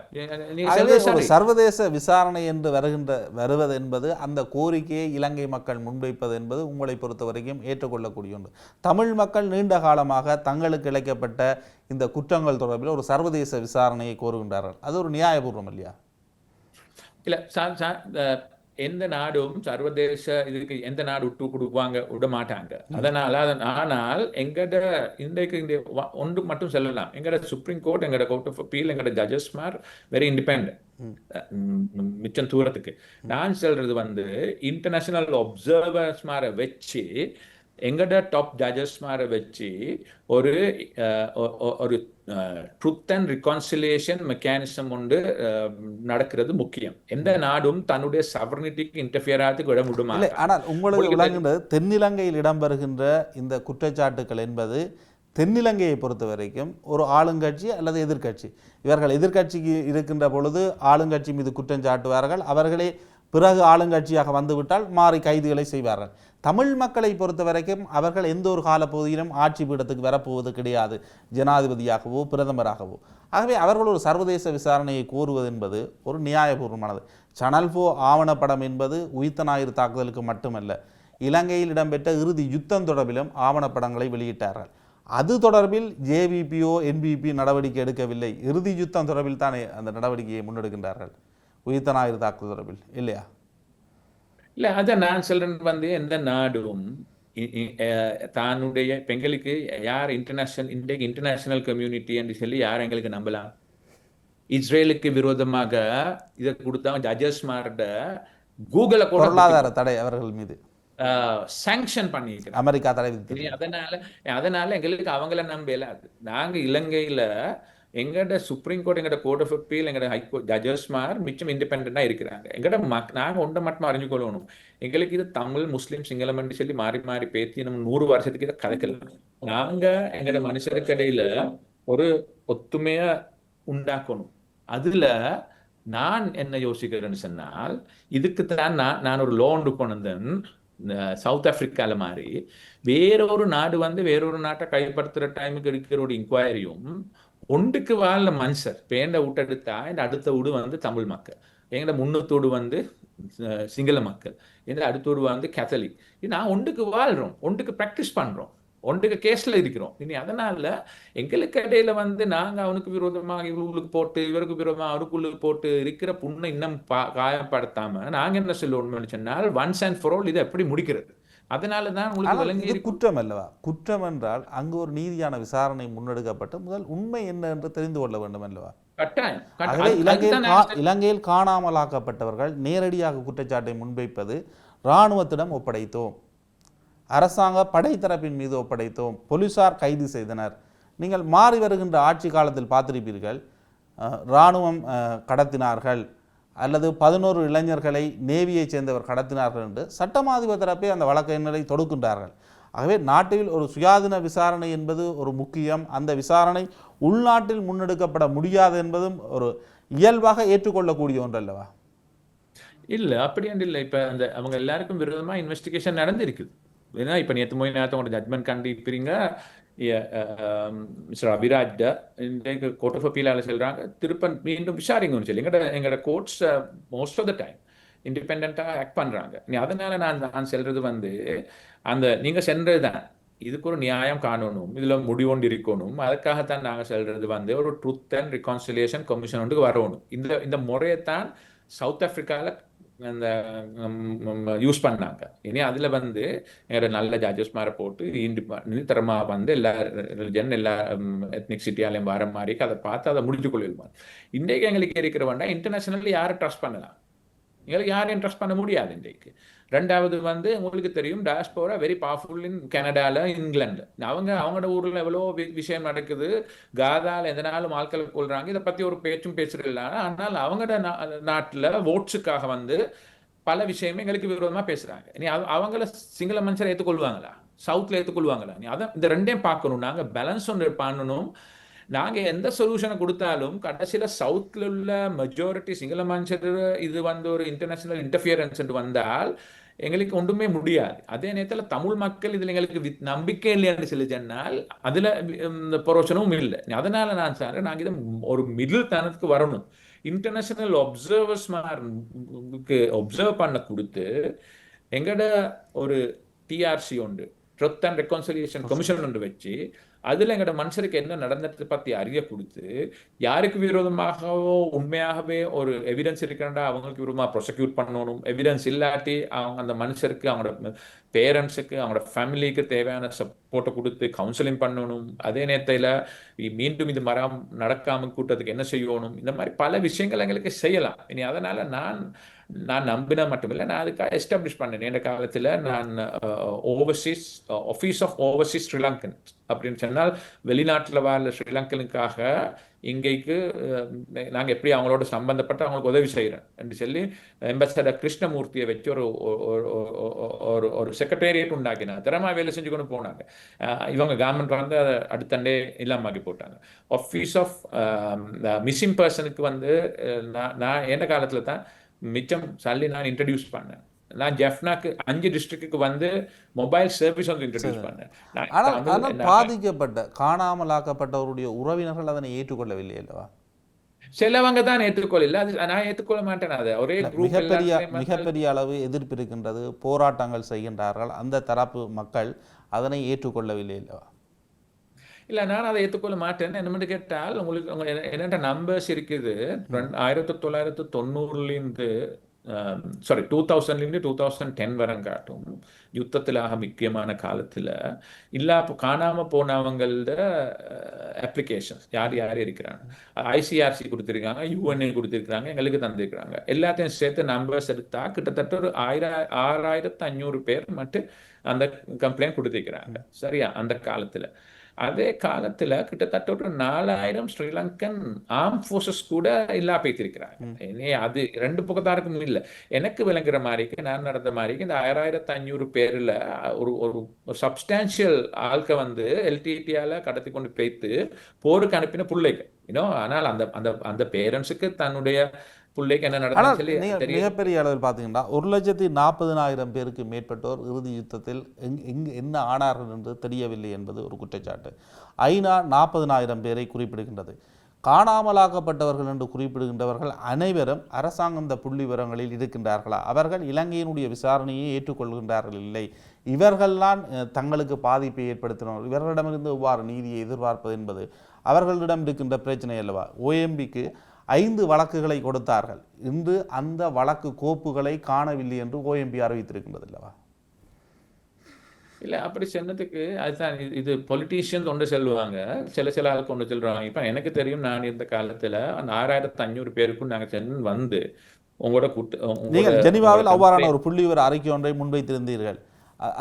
ஒரு சர்வதேச விசாரணை என்று வருவது என்பது அந்த கோரிக்கையை இலங்கை மக்கள் முன்வைப்பது என்பது உங்களை பொறுத்த வரைக்கும் ஏற்றுக்கொள்ளக்கூடிய ஒன்று தமிழ் மக்கள் நீண்ட காலமாக தங்களுக்கு இழைக்கப்பட்ட இந்த குற்றங்கள் தொடர்பில் ஒரு சர்வதேச விசாரணையை கோருகின்றார்கள் அது ஒரு நியாயபூர்வம் இல்லையா இல்ல எந்த நாடும் சர்வதேச இதுக்கு எந்த நாடு விட மாட்டாங்க அதனால ஆனால் எங்கட இன்றைக்கு இந்த ஒன்று மட்டும் சொல்லலாம் எங்கட சுப்ரீம் கோர்ட் எங்கட கோர்ட் ஆஃப் அப்பீல் எங்கட ஜட்ஜஸ் மார் வெரி இண்டிபெண்டன்ட் மிச்சம் தூரத்துக்கு நான் சொல்றது இன்டர்நேஷனல் அப்சர்வர்ஸ் மார வச்சு எங்கட டாப் ஜட்ஜஸ் மார வச்சு ஒரு ட்ரூத் அண்ட் ரிகான்சிலியேஷன் மெக்கானிசம் ஒன்று நடக்கிறது முக்கியம் எந்த நாடும் தன்னுடைய சவர்னிட்டிக்கு இன்டர்ஃபியர் ஆகிறதுக்கு விட முடியுமா ஆனால் உங்களுக்கு விளங்குகிறது தென்னிலங்கையில் இடம்பெறுகின்ற இந்த குற்றச்சாட்டுக்கள் என்பது தென்னிலங்கையை பொறுத்த வரைக்கும் ஒரு ஆளுங்கட்சி அல்லது எதிர்கட்சி இவர்கள் எதிர்கட்சிக்கு இருக்கின்ற பொழுது ஆளுங்கட்சி மீது குற்றம் சாட்டுவார்கள் அவர்களே பிறகு ஆளுங்கட்சியாக வந்துவிட்டால் மாறி கைதுகளை செய்வார்கள் தமிழ் மக்களை பொறுத்த வரைக்கும் அவர்கள் எந்த ஒரு காலப்பகுதியிலும் ஆட்சி பீடத்துக்கு வரப்போவது கிடையாது ஜனாதிபதியாகவோ பிரதமராகவோ ஆகவே அவர்கள் ஒரு சர்வதேச விசாரணையை கோருவது என்பது ஒரு நியாயபூர்வமானது சேனல் 4 ஆவணப்படம் என்பது உயிர்த்த ஞாயிறு தாக்குதலுக்கு மட்டுமல்ல இலங்கையில் இடம்பெற்ற இறுதி யுத்தம் தொடர்பிலும் ஆவணப்படங்களை வெளியிட்டார்கள் அது தொடர்பில் ஜேவிபியோ என்பிபி நடவடிக்கை எடுக்கவில்லை இறுதி யுத்தம் தொடர்பில் தானே அந்த நடவடிக்கையை முன்னெடுக்கின்றார்கள் உயிர்த்த ஞாயிறு தாக்குதல் தொடர்பில் இல்லையா இல்ல அதை நான் சொல்றேன் எந்த நாடும் தானுடைய பெண்களுக்கு யார் இன்டர்நேஷனல் கம்யூனிட்டி என்று சொல்லி யார் எங்களுக்கு நம்பலாம் இஸ்ரேலுக்கு விரோதமாக இதை கொடுத்தா ஜட்ஜஸ் மார்ட கூகுள பொருளாதார தடை அவர்கள் மீது சாங்ஷன் பண்ணிருக்கிறோம் அமெரிக்கா தடை அதனால எங்களுக்கு அவங்கள நம்பல நாங்க இலங்கையில எங்கட சுப்ரீம் கோர்ட் எங்கட கோர்ட் ஆஃப் அப்பீல் எங்கட ஹைகோர்ட் ஜட்ஜஸ் மார் மிச்சம் இண்டிபெண்டா இருக்கிறாங்க எங்கட நாங்க ஒன்றை மட்டும் அறிஞ்சு கொள்ளணும் எங்களுக்கு இது தமிழ் முஸ்லீம் சிங்களம் என்று சொல்லி மாறி மாறி பேத்தி நம்ம 100 வருஷத்துக்கு இதை கதைக்கலாம் நாங்க எங்கட மனுஷருக்கு இடையில ஒரு ஒத்துமைய உண்டாக்கணும் அதுல நான் என்ன யோசிக்கிறேன்னு சொன்னால் இதுக்குத்தான் நான் ஒரு லோன் கொண்டேன் சவுத் ஆப்பிரிக்கால மாதிரி வேறொரு நாடு வேறொரு நாட்டை கைப்படுத்துற டைமுக்கு எடுக்கிற ஒரு இன்கொயரியும் ஒன்றுக்கு வாழ்ல மனுஷர் பேண்ட விட்டெடுத்தா இந்த அடுத்த வீடு தமிழ் மக்கள் எங்கட முன்னத்தோடு சிங்கள மக்கள் எங்க அடுத்தோடு கேத்தலிக் நான் ஒன்றுக்கு வாழ்றோம் ஒன்றுக்கு ப்ராக்டிஸ் பண்றோம் ஒன்றுக்கு கேஸ்ல இருக்கிறோம் இனி அதனால எங்களுக்கு இடையில நாங்க அவனுக்கு விரோதமாக இவங்களுக்கு போட்டு இவருக்கு விரோதமாக அவருக்குள்ளுக்கு போட்டு இருக்கிற புண்ணை இன்னும் காயப்படுத்தாம நாங்க என்ன சொல்லணும்னு சொன்னால் ஒன்ஸ் அண்ட் ஃபார் ஆல் இதை எப்படி முடிக்கிறது அதனாலதான் உங்களுக்கு விளங்கி குற்றம் அல்லவா குற்றம் என்றால் அங்கு ஒரு நீதியான விசாரணை முன்னெடுக்கப்பட்டு முதல் உண்மை என்ன என்று தெரிந்து கொள்ள வேண்டும் அல்லவா இலங்கையில் காணாமலாக்கப்பட்டவர்கள் நேரடியாக குற்றச்சாட்டை முன்வைப்பது இராணுவத்திடம் ஒப்படைத்தோம் அரசாங்க படைத்தரப்பின் மீது ஒப்படைத்தோம் போலீசார் கைது செய்தனர் நீங்கள் மாறி வருகின்ற ஆட்சி காலத்தில் பார்த்திருப்பீர்கள் இராணுவம் கடத்தினார்கள் அல்லது 11 இளைஞர்களை நேவியைச் சேர்ந்தவர் கடத்தினார்கள் என்று சட்டமாதிபர் தரப்பே அந்த வழக்கினரை தொடுக்கின்றார்கள் ஆகவே நாட்டில் ஒரு சுயாதீன விசாரணை என்பது ஒரு முக்கியம் அந்த விசாரணை உள்நாட்டில் முன்னெடுக்கப்பட முடியாது என்பதும் ஒரு இயல்பாக ஏற்றுக்கொள்ளக்கூடிய ஒன்று அல்லவா இல்லை அப்படி இல்லை இப்போ அவங்க எல்லாருக்கும் விரோதமாக இன்வெஸ்டிகேஷன் நடந்திருக்குது ஏன்னா இப்போ நேற்று ஜட்மெண்ட் கண்டிப்பீங்க மிஸ்டர் அபிராஜ் இன்றைக்கு கோர்ட் ஆஃப் அப்பீலால சொல்றாங்க திருப்ப மீண்டும் விசாரிங்கன்னு சொல்லி எங்களோட courts most of the time இண்டிபெண்டாக ஆக்ட் பண்றாங்க அதனால நான் சொல்றது அந்த நீங்க சென்றது தான் இதுக்கு ஒரு நியாயம் காணணும் இதுல முடிவொண்டு இருக்கணும் அதுக்காகத்தான் நாங்க சொல்றது ஒரு ட்ரூத் அண்ட் ரிகான்சிலியேஷன் கமிஷன் ஒன்று வரணும் இந்த முறையைத்தான் சவுத் ஆப்பிரிக்கால அந்த யூஸ் பண்ணாங்க இனி அதுல எங்களோட நல்ல ஜட்ஜஸ் மாற போட்டு தரமா எல்லா ரிலிஜன் எல்லா எத்னிக்சிட்டியாலையும் வர மாதிரி அதை பார்த்து அதை முடிச்சு கொள்ளிடுவாங்க இன்றைக்கு எங்களுக்கு இருக்கிற வேண்டாம் இன்டர்நேஷனல் யாரை ட்ரஸ்ட் பண்ணலாம் எங்களுக்கு யாரையும் ட்ரஸ்ட் பண்ண முடியாது இன்றைக்கு. ரெண்டாவது வந்து உங்களுக்கு தெரியும் டயாஸ்போரா வெரி பவர்ஃபுல் இன் கனடாவில், இங்கிலாந்து. அவங்களோட ஊரில் எவ்வளோ விஷயம் நடக்குது. காதாவில் எந்த நாளும் ஆட்கள் கொள்றாங்க. இதை பற்றி ஒரு பேச்சும் பேசுறதில்ல. ஆனால் அவங்களோட நாட்டில் ஓட்ஸுக்காக வந்து பல விஷயமே எங்களுக்கு விரோதமாக பேசுகிறாங்க. நீ அவங்கள சிங்கள மனுஷரை ஏற்றுக்கொள்வாங்களா? சவுத்தில் ஏற்றுக்கொள்வாங்களா? நீ அதை இந்த ரெண்டையும் பார்க்கணும். நாங்கள் பேலன்ஸ் ஒன்று பண்ணணும். நாங்கள் எந்த சொல்யூஷனை கொடுத்தாலும் கடைசியில் சவுத்தில் உள்ள மெஜாரிட்டி சிங்கள மனுஷர் இது வந்து ஒரு இன்டர்நேஷனல் இன்டர்ஃபியரன்ஸ் வந்தால் எங்களுக்கு ஒன்றுமே முடியாது. அதே நேரத்தில் தமிழ் மக்கள் இதில் எங்களுக்கு நம்பிக்கை இல்லைன்னு சொல்லி சொன்னால் அதில் இந்த புரோஷனமும் இல்லை. அதனால நான் சொல்றேன், நாங்கள் இதை ஒரு மிடில் தனத்துக்கு வரணும். இன்டர்நேஷனல் ஒப்சர்வர்ஸ் ஒப்சர்வ் பண்ண கொடுத்து எங்கட ஒரு டிஆர்சி உண்டு, ட்ரூத் அண்ட் ரெக்கன்சிலியேஷன் கமிஷன் ஒன்று வச்சு அதில் எங்களோட மனுஷருக்கு என்ன நடந்ததை பற்றி அறிய கொடுத்து யாருக்கு விரோதமாகவோ உண்மையாகவே ஒரு எவிடன்ஸ் இருக்கிறா அவங்களுக்கு விரோதமாக ப்ரொசிக்யூட் பண்ணணும். எவிடன்ஸ் இல்லாட்டி அவங்க அந்த மனுஷருக்கு அவங்களோட பேரண்ட்ஸுக்கு அவங்களோட ஃபேமிலிக்கு தேவையான சப்போர்ட்டை கொடுத்து கவுன்சிலிங் பண்ணணும். அதே நேரத்தில் மீண்டும் இது நடக்காமல் கூட்டத்துக்கு என்ன செய்யணும். இந்த மாதிரி பல விஷயங்கள் எங்களுக்கு செய்யலாம். இனி அதனால் நான் நம்பின மட்டுமில்லை, நான் அதுக்காக எஸ்டாப்ளிஷ் பண்ணேன். என்ற காலத்தில் நான் overseas office of overseas Sri Lankan அப்படின்னு சொன்னால் வெளிநாட்டில் வாழ்ற ஸ்ரீலங்கனுக்காக இங்கேக்கு நாங்கள் எப்படி அவங்களோட சம்பந்தப்பட்டு அவங்களுக்கு உதவி செய்கிறோம் என்று சொல்லி அம்பாசடர் கிருஷ்ணமூர்த்தியை வச்சு ஒரு ஒரு செக்ரட்டேரியட் உண்டாக்கினாங்க. திறமா வேலை செஞ்சு கொண்டு போனாங்க. இவங்க கவர்மெண்ட் வந்து அதை அடுத்தண்டே இல்லாமக்கி போட்டாங்க. ஆஃபீஸ் ஆஃப் மிஸ்ஸிங் பர்சனுக்கு வந்து நான் எந்த காலத்தில் தான் மிச்சம் சல்லி நான் இன்ட்ரடியூஸ் பண்ணேன். நான் ஜெஃப்னாக்கு 5 டிஸ்ட்ரிக்ட்டுக்கு வந்து மொபைல் சர்வீஸ் வந்து இன்ட்ரடியூஸ் பண்ணேன். ஆனால் பாதிக்கப்பட்ட காணாமலாக்கப்பட்டவருடைய உறவினர்கள் அதனை ஏற்றுக்கொள்ளவில்லை அல்லவா? சிலவங்க தான் ஏற்றுக்கொள்ள, அது நான் ஏற்றுக்கொள்ள மாட்டேன். அது ஒரே மிகப்பெரிய அளவு எதிர்ப்பு இருக்கின்றது, போராட்டங்கள் செய்கின்றார்கள். அந்த தரப்பு மக்கள் அதனை ஏற்றுக்கொள்ளவில்லை அல்லவா? இல்லை, நான் அதை ஏற்றுக்கொள்ள மாட்டேன். என்னமென்று கேட்டால் உங்களுக்கு என்னென்ன நம்பர்ஸ் இருக்குது. 1990 2000 2010 வரங்காட்டும் யுத்தத்தில் முக்கியமான காலத்தில் காணாமல் போனவங்களோட அப்ளிகேஷன்ஸ் யார் இருக்கிறாங்க. ஐசிஆர்சி கொடுத்துருக்காங்க, யூஎன்ஏ கொடுத்துருக்காங்க, எங்களுக்கு தந்திருக்கிறாங்க. எல்லாத்தையும் சேர்த்து நம்பர்ஸ் எடுத்தால் கிட்டத்தட்ட ஒரு 6500 பேர் மட்டும் அந்த கம்ப்ளைண்ட் கொடுத்துருக்கிறாங்க. சரியா? அந்த காலத்தில் அதே காலத்தில் கிட்டத்தட்ட ஒரு 4000 ஸ்ரீலங்கன் ஆர்ம் ஃபோர்ஸஸ் கூட இல்லா பேத்திருக்கிறாங்க. அது ரெண்டு பக்கத்தாருக்கும் இல்லை. எனக்கு விளங்குற மாதிரிக்கு நான் நடந்த மாதிரிக்கு இந்த 6500 பேரில் ஒரு சப்ஸ்டான்ஷியல் ஆட்க வந்து எல்டிடியால கடத்தி கொண்டு போய்த்து போருக்கு அனுப்பின பிள்ளைகள். ஆனால் அந்த பேரண்ட்ஸுக்கு தன்னுடைய பிள்ளைக்கு என்ன நடந்தது மிகப்பெரிய அளவில் பார்த்தீங்கன்னா 1,40,000 பேருக்கு மேற்பட்டோர் இறுதி யுத்தத்தில் என்ன ஆனார்கள் என்று தெரியவில்லை என்பது ஒரு குற்றச்சாட்டு. ஐநா 40,000 பேரை குறிப்பிடுகின்றது. காணாமலாக்கப்பட்டவர்கள் என்று குறிப்பிடுகின்றவர்கள் அனைவரும் அரசாங்கம் இந்த புள்ளி விவரங்களில் இருக்கின்றார்களா? அவர்கள் இலங்கையினுடைய விசாரணையை ஏற்றுக்கொள்கின்றார்கள் இல்லை. இவர்கள்தான் தங்களுக்கு பாதிப்பை ஏற்படுத்தினோம். இவர்களிடமிருந்து எவ்வாறு நீதியை எதிர்பார்ப்பது என்பது அவர்களிடம் இருக்கின்ற பிரச்சனை அல்லவா? OMBக்கு 5 வழக்குகளை கொடுத்தார்கள். இன்று அந்த வழக்கு கோப்புகளை காணவில்லை என்று OMB அறிவித்திருக்கின்றது அல்லவா? இல்லை, அப்படி சொன்னதுக்கு அதுதான் இது பொலிட்டீஷியன்ஸ் ஒன்று சொல்லுவாங்க, சில ஆளுக்கு ஒன்று சொல்கிறாங்க. இப்போ எனக்கு தெரியும், நான் இருந்த காலத்தில் அந்த 6500 பேருக்கும் நாங்கள் சென்று வந்து உங்களோட நீங்கள் ஜெனீவாவில் அவ்வாறான ஒரு புள்ளி விவர அறிக்கை ஒன்றை முன்வைத்திருந்தீர்கள்.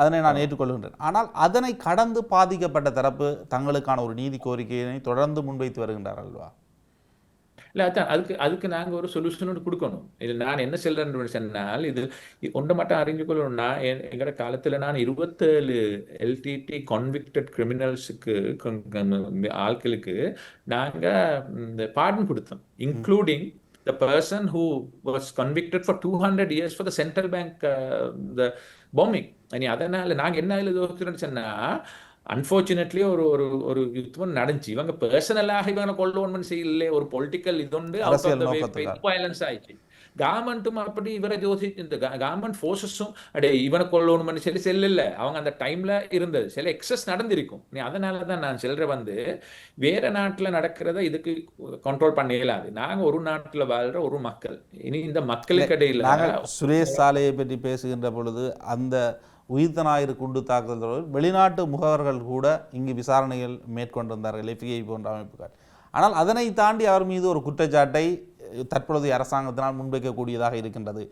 அதனை நான் ஏற்றுக்கொள்கின்றேன். ஆனால் அதனை கடந்து பாதிக்கப்பட்ட தரப்பு தங்களுக்கான ஒரு நீதி கோரிக்கையை தொடர்ந்து முன்வைத்து வருகின்றார்கள் அல்லவா? இல்லை, அதான் அதுக்கு நாங்கள் ஒரு சொல்யூஷன் கொடுக்கணும். இது நான் என்ன சொல்கிறேன்னு சொன்னால், இது ஒன்றை மட்டும் அறிஞ்சு கொள்ளணும்னா, எங்களோட காலத்தில் நான் 27 எல்டிடி கான்விக்டட் கிரிமினல்ஸுக்கு ஆட்களுக்கு நாங்கள் இந்த பாடம் கொடுத்தோம், including the person who was convicted for 200 years for the central bank the bombing. அதனால் நாங்கள் என்ன எழுதுன்னு சொன்னால், அன்ஃபார்ச்சுனேட்லி ஒரு யுத்தம் நடந்துச்சு. இவங்க பர்சனலாக இவங்க கொள்ளோன்மெண்ட் செய்யல, ஒரு பொலிட்டிக்கல் இதுண்டு வயலன்ஸ் ஆயிடுச்சு. கவர்மெண்ட்டும் அப்படி இவரை யோசிச்சு கவர்மெண்ட் ஃபோர்ஸஸும் இவனை கொள்ளணும்னு சொல்லி செல்ல அவங்க அந்த டைம்ல இருந்தது. சில எக்ஸஸ் நடந்திருக்கும். அதனால தான் நான் சொல்ற வந்து வேற நாட்டில் நடக்கிறத இதுக்கு கண்ட்ரோல் பண்ண இயலாது. நாங்கள் ஒரு நாட்டில் வாழ்ற ஒரு மக்கள். இனி இந்த மக்களுக்கு இடையில சுரேஷ் சாலையை பற்றி பேசுகின்ற பொழுது அந்த உயிர்த்த ஞாயிறு குண்டு தாக்குதல் வெளிநாட்டு முகவர்கள் கூட இங்கு விசாரணைகள் மேற்கொண்டிருந்தார்கள், FBI போன்ற அமைப்புகள். ஆனால் அதனை தாண்டி அவர் மீது ஒரு குற்றச்சாட்டை தற்பொழுதைய அரசாங்கத்தினால் முன்வைக்கக்கூடியதாக இருக்கின்றது.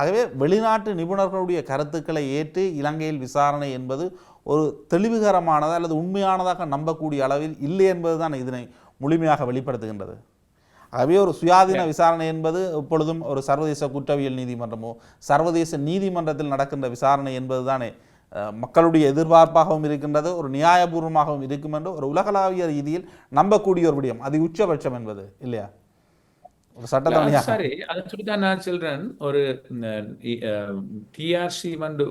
ஆகவே வெளிநாட்டு நிபுணர்களுடைய கருத்துக்களை ஏற்று இலங்கையில் விசாரணை என்பது ஒரு தெளிவுகரமானதா அல்லது உண்மையானதாக நம்பக்கூடிய அளவில் இல்லை என்பதுதான் இதனை முழுமையாக வெளிப்படுத்துகின்றது. ஆகவே ஒரு சுயாதீன விசாரணை என்பது எப்பொழுதும் ஒரு சர்வதேச குற்றவியல் நீதிமன்றமோ சர்வதேச நீதிமன்றத்தில் நடக்கின்ற விசாரணை என்பது தானே மக்களுடைய எதிர்பார்ப்பாகவும் இருக்கின்றது, ஒரு நியாயபூர்வமாகவும் இருக்கும் என்று ஒரு உலகளாவிய ரீதியில் நம்பக்கூடிய ஒரு விடயம். அது உச்சபட்சம் என்பது இல்லையா? ஒரு சட்டத்தரணியாக சரி, அதை சொல்லிதான் நான் சொல்றேன். ஒரு டிஆர்சி வந்து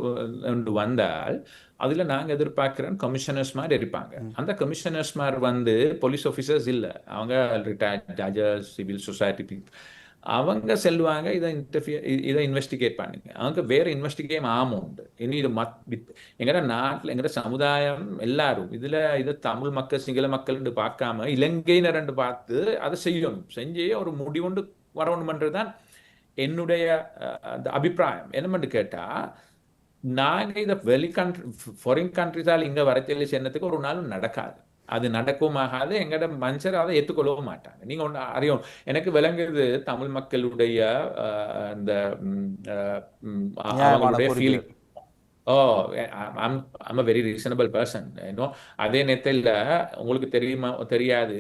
வந்தால் அதுல நாங்க எதிர்பார்க்கிறோம் கமிஷனர்ஸ் மாதிரி இருப்பாங்க. அந்த கமிஷனர்ஸ் மாதிரி வந்து போலீஸ் ஆஃபீஸர்ஸ் இல்ல, அவங்க ரிட்டையர்ட் ஜட்ஜஸ், சிவில் சொசைட்டி, அவங்க செல்வாங்க இதை இன்வெஸ்டிகேட் பண்ணுங்க. அவங்க வேற இன்வெஸ்டிகேட் உண்டு. இனி இது எங்கட நாட்டில் எங்கட சமுதாயம் எல்லாரும் இதை தமிழ் மக்கள் சிங்கள மக்கள் பார்க்காம இலங்கையினர் பார்த்து அதை செய்யணும், செஞ்சு ஒரு முடிவுண்டு வரணும்ன்றதுதான் என்னுடைய அபிப்பிராயம். என்னமென்று கேட்டா, நாங்க இதை ஃபாரின் கண்ட்ரிஸால் இங்க வரச்சொல்லி சென்னதுக்கு ஒரு நாளும் நடக்காது, அது நடக்கவும் ஆகாது. எங்கட மனுஷர் அதை ஏற்றுக்கொள்ளவும் மாட்டாங்க. நீங்க ஒன்று அறியும், எனக்கு விளங்குது தமிழ் மக்களுடைய இந்த அவங்களுடைய feeling. I'm a very reasonable person. அதே நேரத்தில் உங்களுக்கு தெரியாது,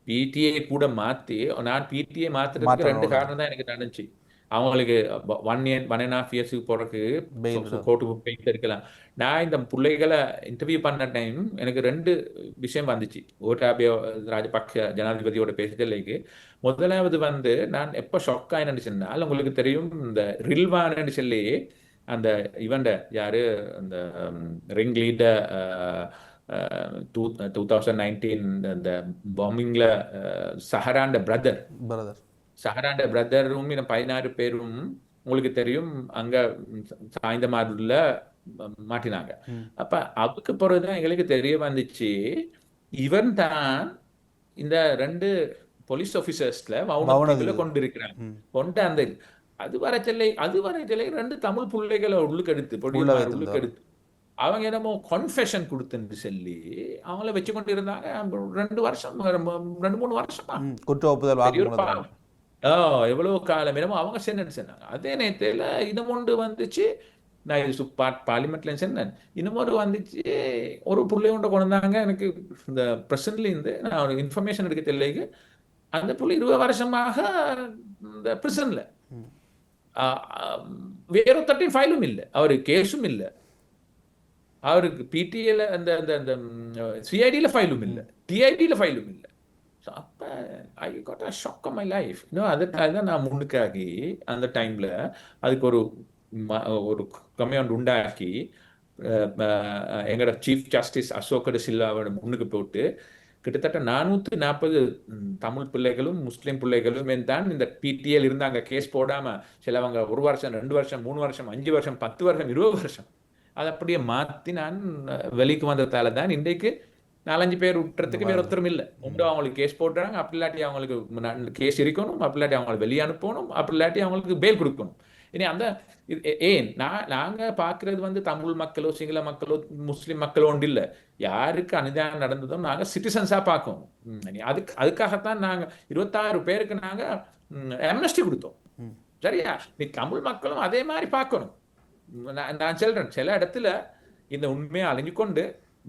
பிடிஏ கூட மாத்தி, நான் பிடிஏ மாத்துறதுக்கு 2 காரணம் தான் எனக்கு நடந்துச்சு. அவங்களுக்கு 1.5 years போறதுக்கு கோர்ட்டுக்கு போயிட்டு இருக்கலாம். நான் இந்த பிள்ளைகளை இன்டர்வியூ பண்ண டைம் எனக்கு 2 விஷயம் வந்துச்சு. கோட்டாபய ராஜபக்ஷ ஜனாதிபதியோட பேசுதலுக்கு முதலாவது வந்து நான் எப்போ ஷாக் ஆயின்னு சொன்னால், உங்களுக்கு தெரியும் இந்த ரில்வான்னு சொல்லி அந்த இவண்ட யாரு அந்த ரிங் லீடர் 2019 அந்த பாம்பிங்ல சஹராண்ட பிரதர் பிரதரும் 16 பேரும் உங்களுக்கு தெரியும் அங்க சாய்ந்தமாடுல மாட்டினாங்க. அப்ப அதுக்கு பிறகுதான் எங்களுக்கு தெரிய வந்துச்சு, இவன் தான் இந்த 2 போலீஸ் ஆபீசர்ஸ்ல கொண்டு இருக்கிறாங்க. கொண்டு அந்த அது வரைச்சலை 2 தமிழ் பிள்ளைகளை உள்ளுக்கு எடுத்து அவங்க என்னமோ கன்ஃபெஷன் கொடுத்துன்னு சொல்லி அவங்கள வச்சு கொண்டு இருந்தாங்க. 2 வருஷம் 2-3 வருஷமா குற்ற ஒப்புதல் எவ்வளவு காலம் என்னமோ அவங்க சொன்னாங்க. அதே நேரத்தில் இன்னும் ஒன்று வந்துச்சு, நான் இது பார்லிமெண்ட்ல சொன்னேன், இன்னும் ஒரு வந்துச்சு, ஒரு பிள்ளை ஒன்று கொண்டு வந்தாங்க. எனக்கு இந்த பிரசன்ட்ல இருந்து நான் ஒரு இன்ஃபர்மேஷன் எடுக்க தெரியலைக்கு, அந்த பிள்ளை 20 வருஷமாக இந்த பிரிசன்ல வேற ஒருத்தட்டையும் ஃபைலும் இல்லை, அவருக்கு கேஸும் இல்லை, அவருக்கு பிடிஏல அந்த சிஐடியில் ஃபைலும் இல்லை, டிஐடியில் ஃபைலும் இல்லை. ஸோ அப்போ I got a shock of my life. இன்னும் அதுக்காக தான் நான் முன்னுக்காகி அந்த டைமில் அதுக்கு ஒரு கம்யூண்ட் உண்டாக்கி எங்களோட சீஃப் ஜஸ்டிஸ் அசோக் சில்வாவோட முன்னுக்கு போட்டு கிட்டத்தட்ட 440 தமிழ் பிள்ளைகளும் முஸ்லீம் பிள்ளைகளும் தான் இந்த பிடிஏல இருந்தாங்க. கேஸ் போடாமல் சிலவங்க 1 வருஷம் 2 வருஷம் 3 வருஷம் 5 வருஷம் 10 வருஷம் 20 வருஷம் அதை அப்படியே மாற்றி நான் வெளிக்கு வந்ததால தான் இன்றைக்கு 4-5 பேர் விட்டுறதுக்கு வேற ஒருத்தரும் இல்லை. ஒன்று அவங்களுக்கு கேஸ் போடுறாங்க, அப்படி இல்லாட்டி அவங்களுக்கு கேஸ் இருக்கணும், அப்படி இல்லாட்டி அவங்களை வெளியே அனுப்பணும், அப்படி இல்லாட்டி அவங்களுக்கு பெயில் கொடுக்கணும். இனி அந்த நாங்கள் பார்க்குறது வந்து தமிழ் மக்களோ சிங்கள மக்களோ முஸ்லீம் மக்களோ ஒன்று இல்லை, யாருக்கு அநியாயம் நடந்ததோ நாங்கள் சிட்டிசன்ஸாக பார்க்கணும். அதுக்காகத்தான் நாங்கள் 26 பேருக்கு நாங்கள் அம்னஸ்டி கொடுத்தோம். சரியா? நீ தமிழ் மக்களும் அதே மாதிரி பார்க்கணும். நான் சொல்றேன், சில இடத்துல இந்த உண்மையை அழிஞ்சு கொண்டு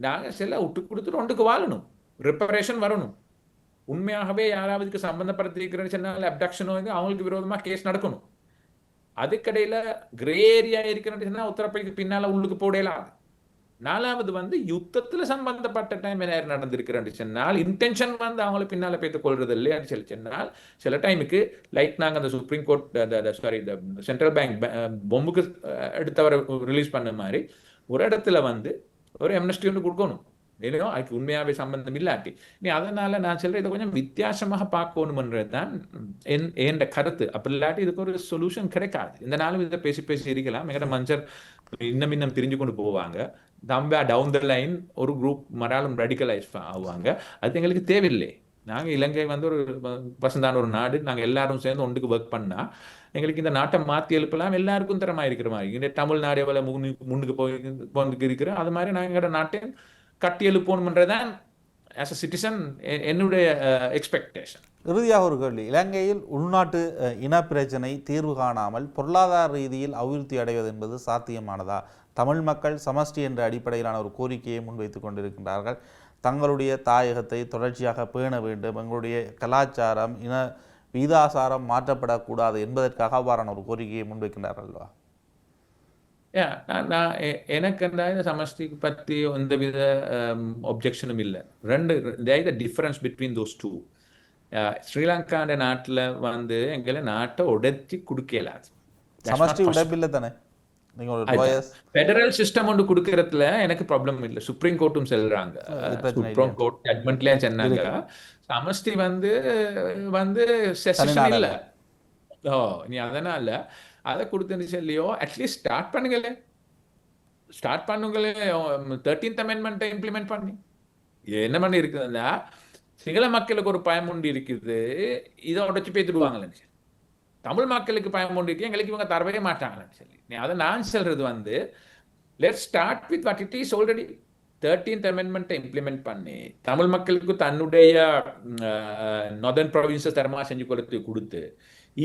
நாங்கள் சில விட்டு கொடுத்துட்டு ஒன்றுக்கு வாழணும், ரிப்பரேஷன் வரணும். உண்மையாகவே யாராவதுக்கு சம்பந்தப்படுத்திருக்கிறேன்னு சொன்னால் அப்டக்ஷனோ அவங்களுக்கு விரோதமாக கேஸ் நடக்கணும். அதுக்கடையில் கிரே ஏரியா இருக்கிறேன்னு சொன்னால் உத்தரப்பிரதேசத்துக்கு பின்னால் உள்ளுக்கு போடலாம். 4வது வந்து யுத்தத்தில் சம்பந்தப்பட்ட டைம் என்ன நடந்திருக்கிறேன்னு சொன்னால் இன்டென்ஷன் வந்து அவங்கள பின்னால் பேத்து கொள்றது இல்லையான்னு சொல்லி சொன்னால் சில டைமுக்கு லைக் நாங்கள் அந்த சுப்ரீம் கோர்ட் இந்த சென்ட்ரல் பேங்க் பொம்புக்கு எடுத்தவரை ரிலீஸ் பண்ண மாதிரி ஒரு இடத்துல வந்து ஒரு அம்னஸ்டி ஒன்று கொடுக்கணும். இல்லையோ அதுக்கு உண்மையாகவே சம்பந்தம் இல்லாட்டி நீ அதனால நான் சொல்கிறேன், இதை கொஞ்சம் வித்தியாசமாக பார்க்கணுமன்றது தான் என் கருத்து. அப்படி இல்லாட்டி இதுக்கு ஒரு சொல்யூஷன் கிடைக்காது. இந்த நாளும் இதை பேசி இருக்கலாம். எங்கட மஞ்சள் இன்னும் பிரிஞ்சு கொண்டு போவாங்க. தம்பா டவுன் த லைன் ஒரு குரூப் மறாலும் ரெடிகலைஸ் ஆகுவாங்க. அது எங்களுக்கு தேவையில்லை. நாங்கள் இலங்கை வந்து ஒரு பசந்தான ஒரு நாடு, நாங்கள் எல்லாரும் சேர்ந்து ஒன்றுக்கு ஒர்க் பண்ணால் எங்களுக்கு இந்த நாட்டை மாற்றி எழுப்பலாம், எல்லாருக்கும் தரமாக இருக்கிற மாதிரி. இந்த தமிழ்நாடு எவ்வளோ முன்னுக்கு போய் இருக்கிறோம், அது மாதிரி நாங்கள் எங்களோட நாட்டை கட்டி எழுப்பணும்ன்றதான் ஆஸ் அ சிட்டிசன் என்னுடைய எக்ஸ்பெக்டேஷன். இறுதியாக ஒரு கேள்வி. இலங்கையில் உள்நாட்டு இனப்பிரச்சனை தீர்வு காணாமல் பொருளாதார ரீதியில் அபிவிருத்தி அடைவது என்பது சாத்தியமானதா? தமிழ் மக்கள் சமஷ்டி என்ற அடிப்படையிலான ஒரு கோரிக்கையை முன்வைத்து கொண்டிருக்கின்றார்கள். தங்களுடைய தாயகத்தை தொடர்ச்சியாக பேண வேண்டும், எங்களுடைய கலாச்சாரம் இன வீதாசாரம் மாற்றப்படக்கூடாது என்பதற்காக அவ்வாறான ஒரு கோரிக்கையை முன்வைக்கின்றார்கள் அல்லவா? நான் எனக்கு இந்த சமஷ்டிக்கு பற்றி எந்தவித ஒப்ஜெக்ஷனும் இல்லை. ரெண்டு டிஃபரன்ஸ் பிட்வீன் தோஸ் டூ. ஸ்ரீலங்காண்ட நாட்டில் வந்து எங்களை நாட்டை உடைச்சி கொடுக்கலாது. சமஷ்டி உடைப்பில்லை தானே? ஃபெடரல் சிஸ்டம் ஒன்று கொடுக்கறதுல எனக்கு ப்ராப்ளம் இல்லை. சுப்ரீம் கோர்ட்டும் செல்றாங்க, சுப்ரீம் கோர்ட் ஜட்மெண்ட்லயும் சொன்னாங்க சமஷ்டி வந்து வந்து செஷன் இல்லை. நீ அதனால அதை கொடுத்துன்னு சொல்லியோ அட்லீஸ்ட் ஸ்டார்ட் பண்ணுங்களே 13th அமெண்ட்மெண்ட்டை இம்ப்ளிமெண்ட் பண்ணி என்ன பண்ணி இருக்குதுன்னா, சிங்கள மக்களுக்கு ஒரு பயம் ஒன்று இருக்குது, இதை உடச்சு பேத்துடுவாங்களேன்னு சொல்லி. தமிழ் மக்களுக்கு பயம் ஒன்று இருக்கு, எங்களுக்கு இவங்க தரவே மாட்டாங்களேன்னு சொல்லி. அதை நான் சொல்றது வந்து let's start with what it is already. 13th அமெண்ட்மெண்ட்டை இம்ப்ளிமெண்ட் பண்ணி தமிழ் மக்களுக்கு தன்னுடைய நார்தர்ன் ப்ராவின்சஸ் தரமாக செஞ்சு கொடுத்து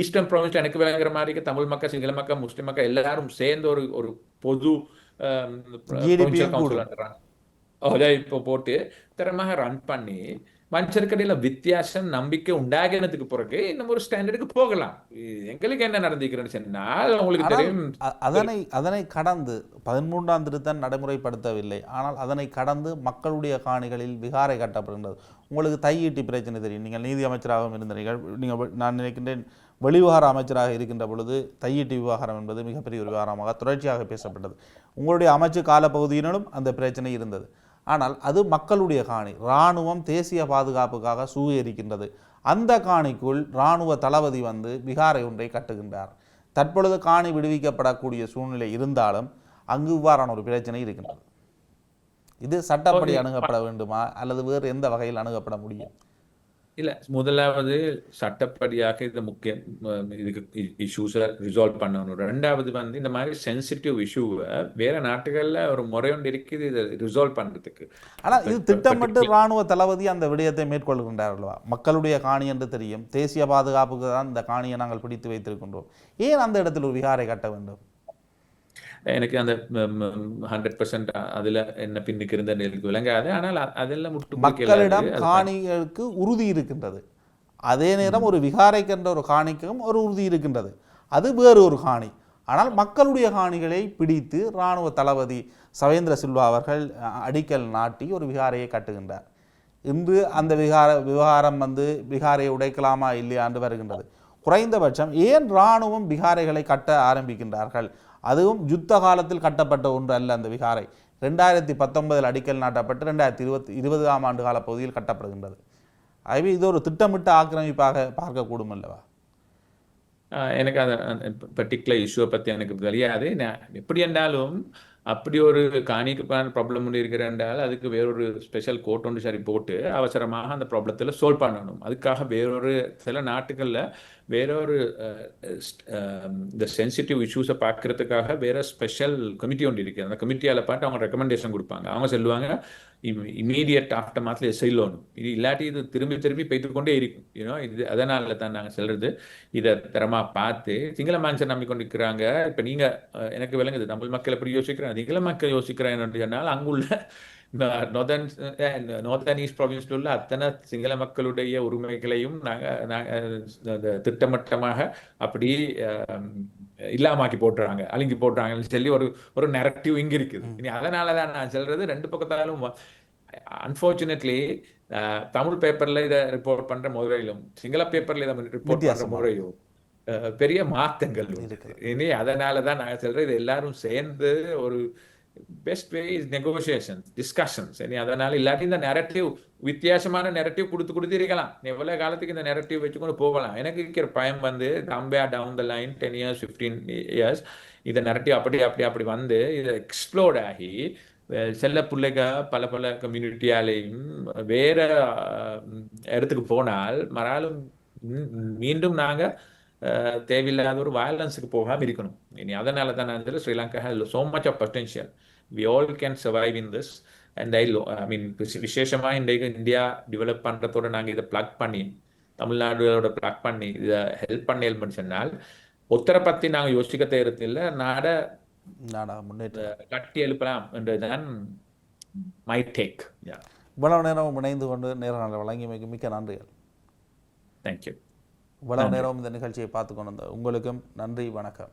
ஈஸ்டர்ன் ப்ராவின்ஸ் எனக்கு விளங்குற மாதிரி தமிழ் மக்கள், சிங்கள மக்கள், முஸ்லிம் மக்கள் எல்லாரும் சேர்ந்து ஒரு பொது இப்போ போட்டு தரமாக ரன் பண்ணி மனுஷருக்கடையில் வித்தியாசம் நம்பிக்கை உண்டாகினதுக்கு பிறகு இன்னும் ஒரு ஸ்டாண்டர்டுக்கு போகலாம். எங்களுக்கு என்ன நடந்துக்கிறேன்னு சொன்னால் உங்களுக்கு தெரியும். அதனை கடந்து 13ஆம் திருத்தம் நடைமுறைப்படுத்தவில்லை. ஆனால் அதனை கடந்து மக்களுடைய காணிகளில் விகாரை கட்டப்படுகின்றது. உங்களுக்கு தையீட்டி பிரச்சனை தெரியும். நீங்கள் நீதி அமைச்சராகவும் இருந்தீர்கள். நான் நினைக்கின்றேன் வெளிவிவகார அமைச்சராக இருக்கின்ற பொழுது தையீட்டு விவகாரம் என்பது மிகப்பெரிய ஒரு விவகாரமாக தொடர்ச்சியாக பேசப்பட்டது. உங்களுடைய அமைச்சு காலப்பகுதியினரும் அந்த பிரச்சனை இருந்தது. ஆனால் அது மக்களுடைய காணி. இராணுவம் தேசிய பாதுகாப்புக்காக சுவீகரிக்கின்றது. அந்த காணிக்குள் இராணுவ தளபதி வந்து விகாரை ஒன்றை கட்டுகின்றார். தற்பொழுது காணி விடுவிக்கப்படக்கூடிய சூழ்நிலை இருந்தாலும் அங்கு இவ்வாறான ஒரு பிரச்சனை இருக்கின்றது. இது சட்டப்படி அணுகப்பட வேண்டுமா அல்லது வேறு எந்த வகையில் அணுகப்பட முடியும்? இல்லை, முதலாவது சட்டப்படியாக இது முக்கியம், இதுக்கு இஷ்யூஸை ரிசால்வ் பண்ணணும். ரெண்டாவது வந்து இந்த மாதிரி சென்சிட்டிவ் இஷ்யூவை வேற நாட்டுகளில் ஒரு முறை ஒன்று இருக்குது இதை ரிசால்வ் பண்ணுறதுக்கு. ஆனால் இது திட்டமிட்டு இராணுவ தளபதி அந்த விடயத்தை மேற்கொள்கின்றார் அல்லவா? மக்களுடைய காணி என்று தெரியும், தேசிய பாதுகாப்புக்கு தான் இந்த காணியை நாங்கள் பிடித்து வைத்திருக்கின்றோம், ஏன் அந்த இடத்தில் ஒரு விகாரை கட்ட வேண்டும்? எனக்கு அந்த 100% அதில் என்ன பின்னுக்கு இருந்த எனக்கு விளங்காது. ஆனால் அதெல்லாம் மக்களிடம் காணிகளுக்கு உறுதி இருக்கின்றது, அதே நேரம் ஒரு விகாரைக்கின்ற ஒரு காணிக்கும் ஒரு உறுதி இருக்கின்றது, அது வேறு ஒரு காணி. ஆனால் மக்களுடைய காணிகளை பிடித்து இராணுவ தளபதி சவேந்திர சில்வா அவர்கள் அடிக்கல் நாட்டி ஒரு விகாரையை கட்டுகின்றார். இன்று அந்த விவகாரம் வந்து விகாரையை உடைக்கலாமா இல்லையா என்று வருகின்றது. குறைந்தபட்சம் ஏன் இராணுவம் விகாரைகளை கட்ட ஆரம்பிக்கின்றார்கள்? அதுவும் யுத்த காலத்தில் கட்டப்பட்ட ஒன்று அல்ல. அந்த விகாரை 2019 அடிக்கல் நாட்டப்பட்டு 2020ஆம் ஆண்டு கால பகுதியில் கட்டப்படுகின்றது. ஆகவே இது ஒரு திட்டமிட்ட ஆக்கிரமிப்பாக பார்க்கக்கூடும் அல்லவா? எனக்கு அந்த பர்டிகுலர் இஷ்யூவை பற்றி எனக்கு தெரியாது. எப்படி என்றாலும் அப்படி ஒரு காணிக்கான ப்ராப்ளம் ஒன்று இருக்கிற என்றால் அதுக்கு வேறொரு ஸ்பெஷல் கோர்ட் ஒன்று சரி போட்டு அவசரமாக அந்த ப்ராப்ளத்தில் சால்வ் பண்ணணும். அதுக்காக வேறொரு சில நாட்டுகளில் வேறொரு இந்த சென்சிட்டிவ் இஷ்யூஸை பார்க்கறதுக்காக வேற ஸ்பெஷல் கமிட்டி ஒன்று இருக்குது. அந்த கமிட்டியால் பார்த்து அவங்க ரெக்கமெண்டேஷன் கொடுப்பாங்க. அவங்க சொல்லுவாங்க இமீடியட் ஆஃப்டர் மாதத்தில் செய்யணும், இது இல்லாட்டி இது திரும்பி திரும்பி பெய்துக்கொண்டே இருக்கும். இது அதனால தான் நாங்கள் சொல்றது, இதை தரமாக பார்த்து சிங்கள மனுஷன் நம்பிக்கொண்டிருக்கிறாங்க. இப்போ நீங்கள் எனக்கு விளங்குது தமிழ் மக்கள் எப்படி யோசிக்கிறாங்க, சிங்கள மக்கள் யோசிக்கிறாங்க என்று சொன்னால் அங்குள்ள நார்தர்ன் ஈஸ்ட் ப்ராவின்ஸில் உள்ள அத்தனை சிங்கள மக்களுடைய உரிமைகளையும் நாங்கள் திட்டமட்டமாக அப்படி இல்லாமாக்கி போட்டுறாங்க, அழுங்கி போட்டுறாங்கன்னு சொல்லி ஒரு நெரட்டிவ் இங்கே இருக்குது. இனி அதனால தான் நான் சொல்றது, ரெண்டு பக்கத்தாலும் அன்ஃபார்ச்சுனேட்லி தமிழ் பேப்பரில் இதை ரிப்போர்ட் பண்ணுற முறையிலும் சிங்கள பேப்பரில் இதை ரிப்போர்ட் பண்ணுற முறையும் பெரிய மாற்றங்கள் இருக்குது. இனி அதனால தான் நான் சொல்றேன், இது எல்லாரும் சேர்ந்து ஒரு best way is negotiations, discussions. இனி அதனால இல்லாட்டி இந்த நெரட்டிவ் வித்தியாசமான நெரட்டிவ் கொடுத்து இருக்கலாம். எவ்வளோ காலத்துக்கு இந்த நெரட்டிவ் வச்சுக்கொண்டு போகலாம். எனக்கு இருக்கிற பயம் வந்து compare down the line 10 years 15 years இந்த நெரட்டிவ் அப்படி வந்து இதை எக்ஸ்ப்ளோர்ட் ஆகி செல்ல பிள்ளைக பல கம்யூனிட்டியாலையும் வேற இடத்துக்கு போனால் மறாலும் மீண்டும் நாங்கள் தேவையில்லாத ஒரு வயலன்ஸுக்கு போகாமல் இருக்கணும். இனி அதனால தான் நான் Sri Lanka has so much of potential. We all can survive in this. And I mean விசேஷமாக இன்றைக்கு இந்தியா டெவலப் பண்ணுறதோட நாங்கள் இதை பிளக் பண்ணி தமிழ்நாடோட பிளக் பண்ணி இதை ஹெல்ப் பண்ணேன்னு சொன்னால் ஒருத்தரை பற்றி நாங்கள் யோசிக்க தேர்றதில்லை நாடை முன்னேற்றம் கட்டி எழுப்பலாம் என்றுதான் மை டேக். இவ்வளவு நேரம் இணைந்து கொண்டு நேரம் வழங்கி மிக்க நன்றிகள். தேங்க்யூ. இவ்வளவு நேரம் இந்த நிகழ்ச்சியை பார்த்து கொண்டு உங்களுக்கும் நன்றி, வணக்கம்.